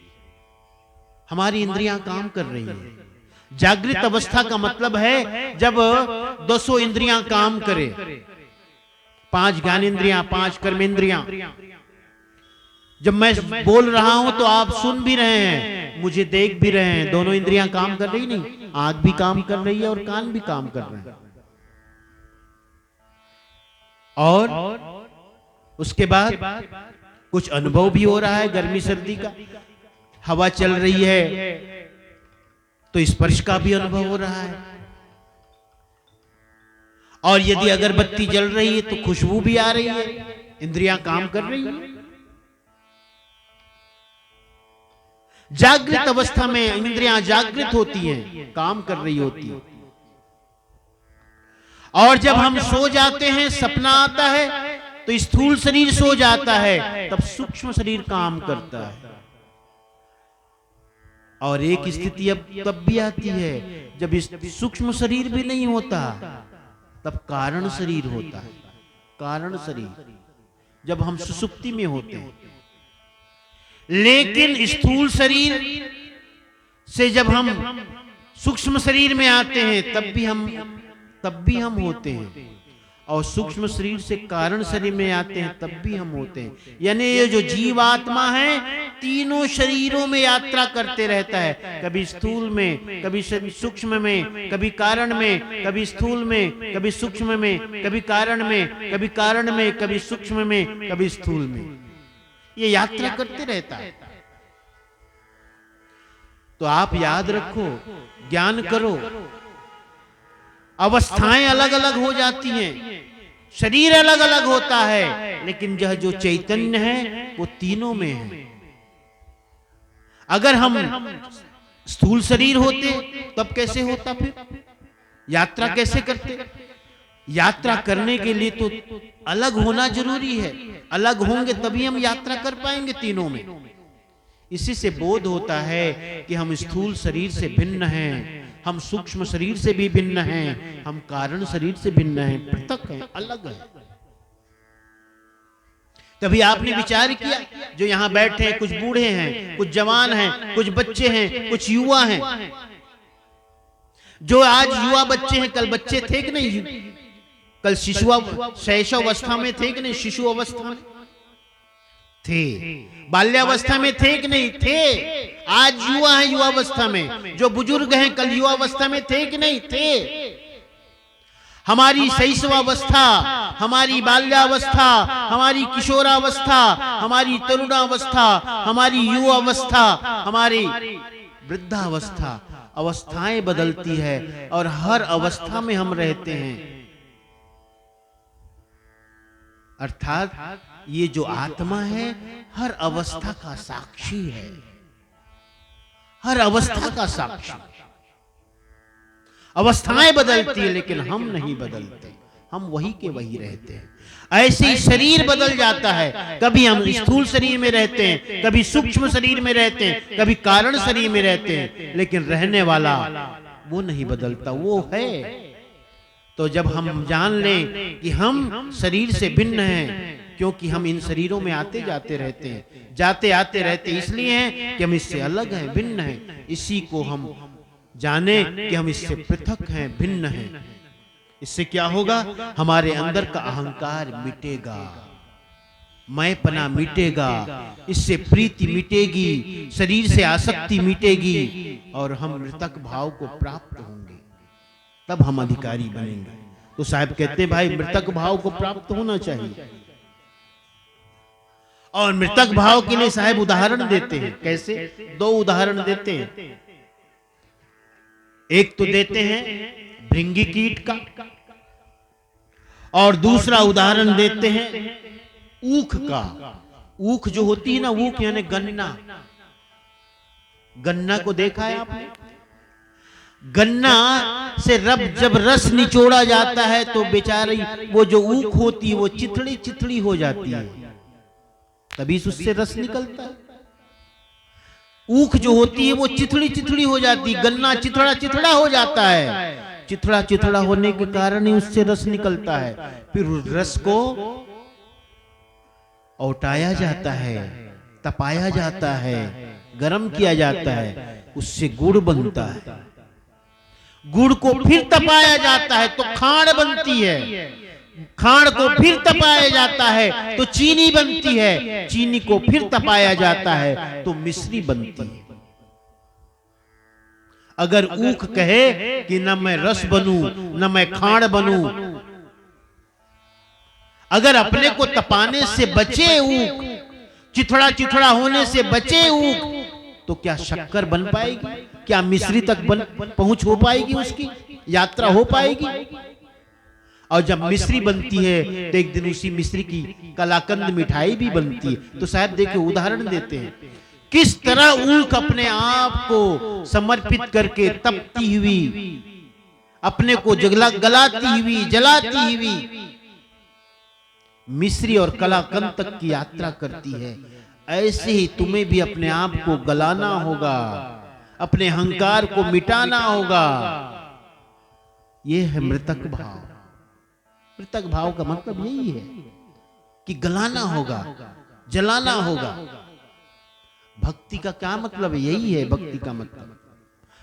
हमारी इंद्रियां काम कर रही हैं। जागृत अवस्था का मतलब है जब 200 इंद्रियां काम करे, 5 ज्ञानेंद्रियां, 5 कर्मेंद्रियां। जब मैं बोल रहा हूं तो आप सुन भी रहे हैं, मुझे देख भी रहे हैं। दोनों इंद्रियां काम कर रही नहीं, आंख भी काम कर रही है और कान भी काम कर रहे हैं। और उसके बाद कुछ अनुभव भी हो रहा है गर्मी सर्दी का। हवा चल रही है तो स्पर्श का भी अनुभव हो रहा है, और यदि अगरबत्ती जल रही है तो खुशबू भी आ रही है। इंद्रियां काम कर रही है। जागृत अवस्था में इंद्रियां जागृत होती हैं, काम कर रही होती है। और जब हम सो जाते हैं, सपना आता है, तो स्थूल शरीर सो जाता है, तब सूक्ष्म शरीर काम करता है। और एक स्थिति अब तब भी आती है जब सूक्ष्म शरीर भी नहीं होता, तब कारण शरीर होता है। कारण शरीर जब हम सुसुप्ति में होते हैं। लेकिन स्थूल शरीर से जब हम सूक्ष्म शरीर में आते हैं, तब भी हम होते हैं। और सूक्ष्म शरीर से कारण शरीर में आते हैं, तब भी हम होते हैं। यानी ये जो जीवात्मा है, तीनों शरीरों में यात्रा करते रहता है। कभी स्थूल में, कभी सूक्ष्म में, कभी कारण में, कभी स्थूल में, कभी सूक्ष्म में, कभी कारण में, कभी कारण में, कभी सूक्ष्म में, कभी स्थूल में। ये यात्रा करते रहता है। तो आप याद रखो, ज्ञान करो। अवस्थाएं अलग अलग हो जाती हैं, शरीर अलग अलग होता है, लेकिन यह जो चैतन्य है वो तीनों में है। अगर हम स्थूल शरीर होते तब कैसे होता? फिर यात्रा कैसे करते? यात्रा करने के लिए तो अलग होना जरूरी है। अलग होंगे तभी हम यात्रा कर पाएंगे तीनों में। इसी से बोध होता है कि हम स्थूल शरीर से भिन्न हैं, हम सूक्ष्म शरीर से भी भिन्न हैं, हम कारण शरीर से भिन्न हैं, पृथक हैं, अलग हैं। कभी आपने विचार किया, जो यहां बैठे हैं, कुछ बूढ़े हैं, कुछ जवान हैं, कुछ बच्चे हैं, कुछ युवा हैं। जो आज युवा बच्चे हैं, कल बच्चे थे कि नहीं? कल शैशव अवस्था में थे कि नहीं? शिशु अवस्था में थे। बाल्यावस्था में थे कि नहीं? थे। आज युवा है युवावस्था में। जो बुजुर्ग हैं, कल युवावस्था में थे कि नहीं? थे। हमारी शैशवावस्था, हमारी बाल्यावस्था, हमारी किशोरावस्था, हमारी तरुणावस्था, हमारी युवावस्था, हमारी वृद्धावस्था, अवस्थाएं बदलती है और हर अवस्था में हम रहते हैं। अर्थात ये जो आत्मा है, हर अवस्था का साक्षी है, हर अवस्था का साक्षी। अवस्थाएं बदलती है लेकिन हम नहीं बदलते, हम वही के वही रहते हैं। ऐसे ही शरीर बदल जाता है। कभी हम स्थूल शरीर में रहते हैं, कभी सूक्ष्म शरीर में रहते हैं, कभी कारण शरीर में रहते हैं, लेकिन रहने वाला वो नहीं बदलता, वो है। तो जब हम जान लें कि हम शरीर से भिन्न हैं, क्योंकि हम इन शरीरों में आते जाते रहते हैं, जाते आते रहते इसलिए हैं कि हम इससे अलग हैं, भिन्न हैं। इसी को हम जाने कि हम इससे पृथक हैं, भिन्न हैं। इससे क्या होगा? हमारे अंदर का अहंकार मिटेगा, मैंपना मिटेगा, इससे प्रीति मिटेगी, शरीर से आसक्ति मिटेगी और हम मृतक भाव को प्राप्त होंगे, तब हम अधिकारी बनेंगे। तो साहब कहते हैं भाई मृतक भाव को प्राप्त होना चाहिए। और मृतक भाव के लिए साहब उदाहरण देते हैं। कैसे? 2 उदाहरण देते हैं। एक तो देते हैं भृंगी कीट का, और दूसरा उदाहरण देते हैं ऊख का। ऊख जो होती है ना, ऊख यानी गन्ना। गन्ना को देखा है आपने? गन्ना से जब रस निचोड़ा जाता है तो बेचारी वो जो ऊख होती है वो चिथड़ी चिथड़ी हो जाती है, तभी उससे रस निकलता है। ऊख जो होती है वो चिथड़ी चिथड़ी हो जाती है, गन्ना चिथड़ा चिथड़ा हो जाता है। चिथड़ा चिथड़ा होने के कारण ही उससे रस निकलता है। फिर उस रस को औटाया जाता है, तपाया जाता है, गर्म किया जाता है, उससे गुड़ बनता है। गुड़ को फिर तपाया जाता है तो खांड बनती है। खांड को फिर तपाया जाता है तो चीनी बनती है, चीनी को फिर तपाया जाता है तो मिश्री बनती है। अगर ऊख कहे कि न मैं रस बनूं न मैं खांड बनूं, अगर अपने को तपाने से बचे ऊख, चिथड़ा चिथड़ा होने से बचे ऊख, तो क्या शक्कर बन पाएगी? क्या मिश्री तक पहुंच हो पाएगी? उसकी यात्रा हो पाएगी? और जब मिश्री बनती है तो एक दिन उसी मिश्री की कलाकंद मिठाई भी बनती है। तो साहब देखिए, उदाहरण देते हैं किस तरह ऊख अपने आप को समर्पित करके तपती हुई, अपने को गलाती हुई, जलाती हुई मिश्री और कलाकंद तक की यात्रा करती है। ऐसे ही तुम्हें भी अपने आप को गलाना होगा, अपने अहंकार को मिटाना होगा। यह है मृतक भाव। मृतक भाव का मतलब यही है कि गलाना होगा, जलाना होगा। भक्ति का क्या मतलब है? यही है भक्ति का मतलब।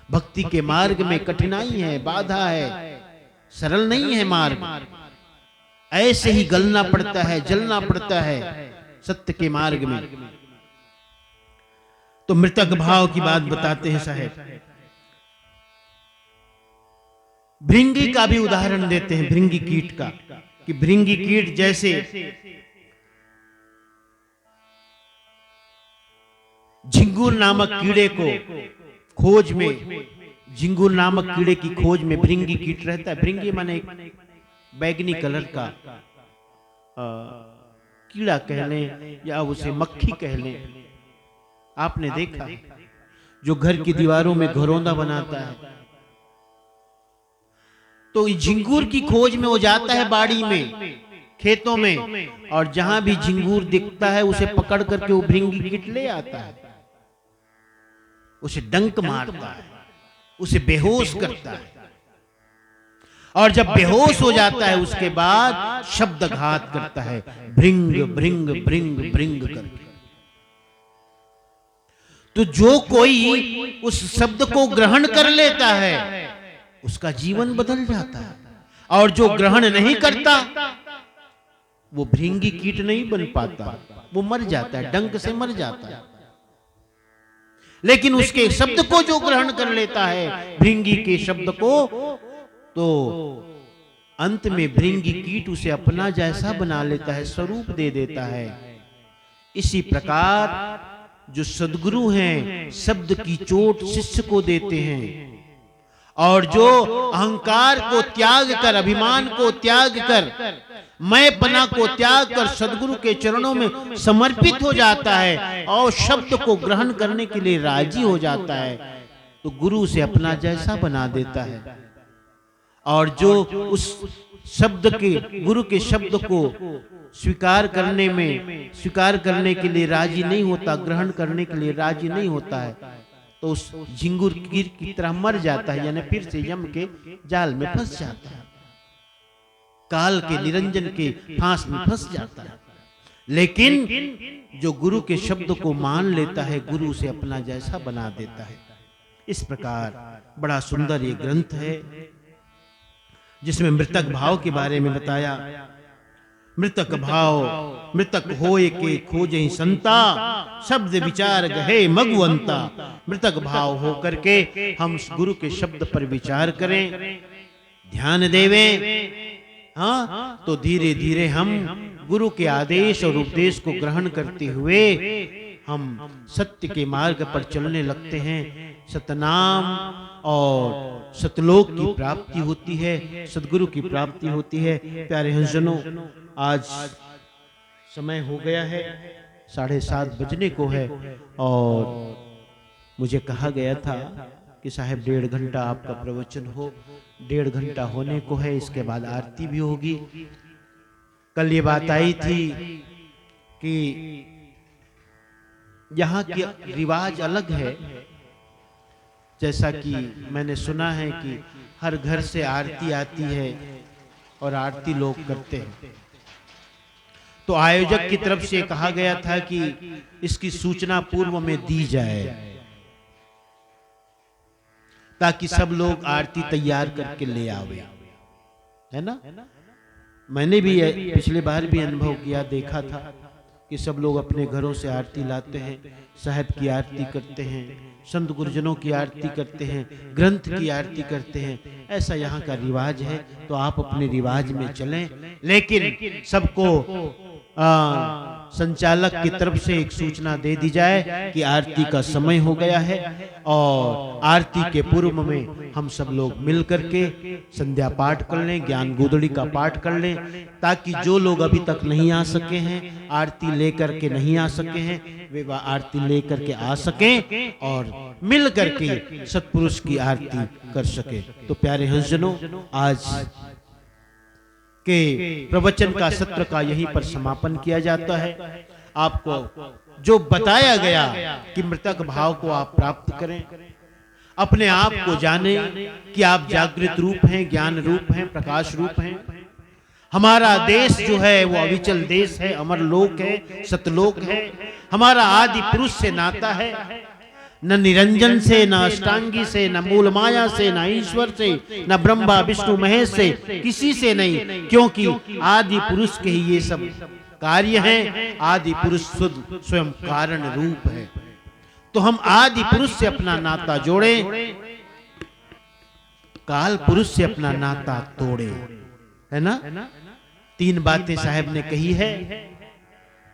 भक्ति के मार्ग में कठिनाई है, बाधा है, सरल नहीं है मार्ग। ऐसे ही गलना पड़ता है, जलना पड़ता है सत्य के मार्ग में। तो मृतक भाव की बात बताते हैं साहब। भृंगी का भी उदाहरण देते हैं, भृंगी कीट का, कि भृंगी कीट जैसे झिंगुर नामक कीड़े को खोज में, झिंगुर नामक कीड़े की खोज में भृंगी कीट रहता है। भृंगी माने बैगनी कलर का कीड़ा कह लें या उसे मक्खी कह लें। आपने देखा जो घर की दीवारों में घरौंदा बनाता है, तो झिंगूर की खोज में वो जाता है बाड़ी में, खेतों में, और जहां भी झिंगूर दिखता है उसे पकड़ करके वो भृंगी कीट ले आता है, उसे डंक मारता है, उसे बेहोश करता है, और जब बेहोश हो जाता है उसके बाद शब्दघात करता है, भृंग भृंग भृंग भृंग करके। तो जो कोई उस शब्द को ग्रहण कर लेता है उसका जीवन बदल जाता है, और जो ग्रहण नहीं करता वो भृंगी कीट नहीं बन पाता, वो मर जाता है, डंक से मर जाता है। लेकिन उसके शब्द को जो ग्रहण कर लेता है, भृंगी के शब्द को, तो अंत में भृंगी कीट उसे अपना जैसा बना लेता है, स्वरूप दे देता है। इसी प्रकार जो सद्गुरु हैं शब्द की चोट शिष्य को देते हैं, और जो अहंकार को त्याग कर, अभिमान को त्याग कर, मैंपना को त्याग कर सद्गुरु के चरणों में समर्पित हो जाता है और शब्द को ग्रहण करने के लिए राजी हो जाता है, तो गुरु उसे अपना जैसा बना देता है। और जो उस शब्द के, गुरु के शब्द को स्वीकार करने के लिए राजी नहीं होता, ग्रहण करने के लिए राजी नहीं होता है, तो उस झिंगुर कीट की तरह मर जाता है, यानी फिर से यम के जाल में फंस जाता है, काल के निरंजन के फांस में फंस जाता है। लेकिन जो गुरु के शब्द को मान लेता है, गुरु उसे अपना जैसा बना देता है। इस प्रकार बड़ा सुंदर ये ग्रंथ है जिसमें मृतक भाव के बारे में बताया। मृतक भाव मृतक होए के खोजहि संता, शब्द विचार गहे मगुवंता। मृतक भाव हो करके हम गुरु के शब्द पर विचार करें, ध्यान देवें, हाँ, तो धीरे धीरे हम गुरु के आदेश और उपदेश को ग्रहण करते हुए हम सत्य के मार्ग पर चलने लगते हैं। सतनाम और सतलोक की प्राप्ति होती है, सदगुरु की प्राप्ति होती है। प्यारे हंसजनों, आज समय हो गया है, 7:30 बजने को है, और मुझे कहा गया था कि साहब 1.5 घंटा आपका प्रवचन हो। 1.5 घंटा होने को है, इसके बाद आरती भी होगी। कल ये बात आई थी कि यहाँ की रिवाज अलग है, जैसा कि मैंने सुना है कि हर घर से आरती आती है और आरती लोग करते हैं। तो आयोजक की तरफ से कहा गया था कि इसकी सूचना पूर्व में दी जाए, ताकि सब लोग आरती तैयार करके ले आवे, है ना। मैंने भी पिछले बार भी अनुभव किया, देखा था कि सब लोग अपने घरों से आरती लाते हैं, साहब की आरती करते हैं, संत गुरुजनों की आरती करते हैं, ग्रंथ की आरती करते हैं। ऐसा यहाँ का रिवाज है, तो आप अपने रिवाज में चलें, लेकिन सबको संचालक की तरफ से एक सूचना दे दी जाए कि आरती का समय हो गया है, और आरती के पूर्व में हम सब लोग मिल करके संध्या पाठ कर लें, ज्ञान गोदड़ी का पाठ कर लें, ताकि जो लोग अभी तक नहीं आ सके हैं, आरती लेकर के नहीं आ सके हैं, वे आरती लेकर के आ सकें और मिल करके सत्पुरुष की आरती कर सके। तो प्यारे हंसजनों, आज के प्रवचन का सत्र का यहीं पर समापन किया जाता है। आपको जो बताया गया कि मृतक भाव को आप प्राप्त करें, अपने आप को जाने कि आप जागृत रूप हैं, ज्ञान रूप हैं, प्रकाश रूप हैं। हमारा देश जो है वो अविचल देश है, अमर लोक है, सतलोक है। हमारा आदि पुरुष से नाता है, न निरंजन से, न अष्टांगी से, न मूल माया से, न ईश्वर से, न ब्रह्मा विष्णु महेश से, किसी से नहीं, क्योंकि आदि पुरुष के ही ये सब कार्य हैं। आदि पुरुष स्वयं कारण रूप है। तो हम आदि पुरुष से अपना नाता जोड़े, काल पुरुष से अपना नाता तोड़े, है ना। तीन बातें साहब ने कही है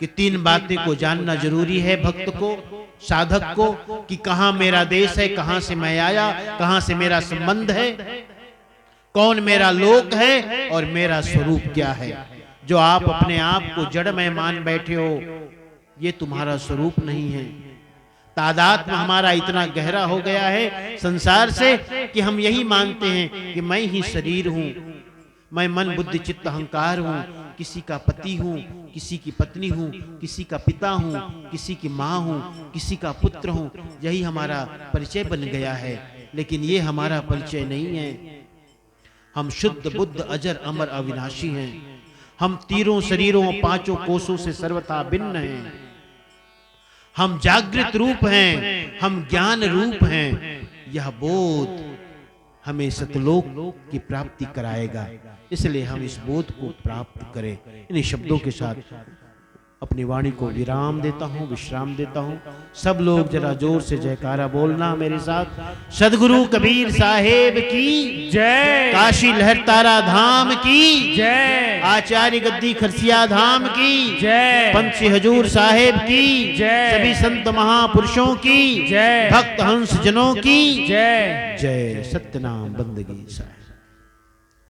कि तीन बातें को जानना जरूरी है भक्त को, साधक को, कि कहां मेरा देश है, कहां से मैं आया, कहां से मेरा संबंध है, कौन मेरा लोक है और मेरा स्वरूप क्या है। जो आप अपने आप को जड़ में मान बैठे हो, ये तुम्हारा स्वरूप नहीं है। तादात्म्य हमारा इतना गहरा हो गया है संसार से कि हम यही मानते हैं कि मैं ही शरीर हूं, मैं मन बुद्धि चित्त अहंकार हूं, किसी का पति हूं, किसी की पत्नी हूं, किसी का पिता हूं, किसी की माँ हूं, किसी का पुत्र हूं। यही हमारा परिचय बन गया है, लेकिन ये हमारा परिचय नहीं है। हम शुद्ध बुद्ध अजर अमर अविनाशी हैं। हम तीनों शरीरों, पांचों कोशों से सर्वथा भिन्न हैं। हम जागृत रूप हैं, हम ज्ञान रूप हैं। यह बोध हमें सतलोक की प्राप्ति कराएगा, इसलिए हम इस बोध को प्राप्त करें। इन शब्दों के साथ अपनी वाणी को विराम देता हूँ, विश्राम देता हूँ। सब लोग जरा जोर से जयकारा बोलना मेरे साथ। सदगुरु कबीर साहेब की जय, काशी लहर तारा धाम की जय, आचार्य गद्दी खरसिया धाम की जय, पंथी हजूर साहेब की जय, सभी संत महापुरुषों की जय, भक्त हंस जनों की जय। जय सत्यनाम बंदगी साहेब।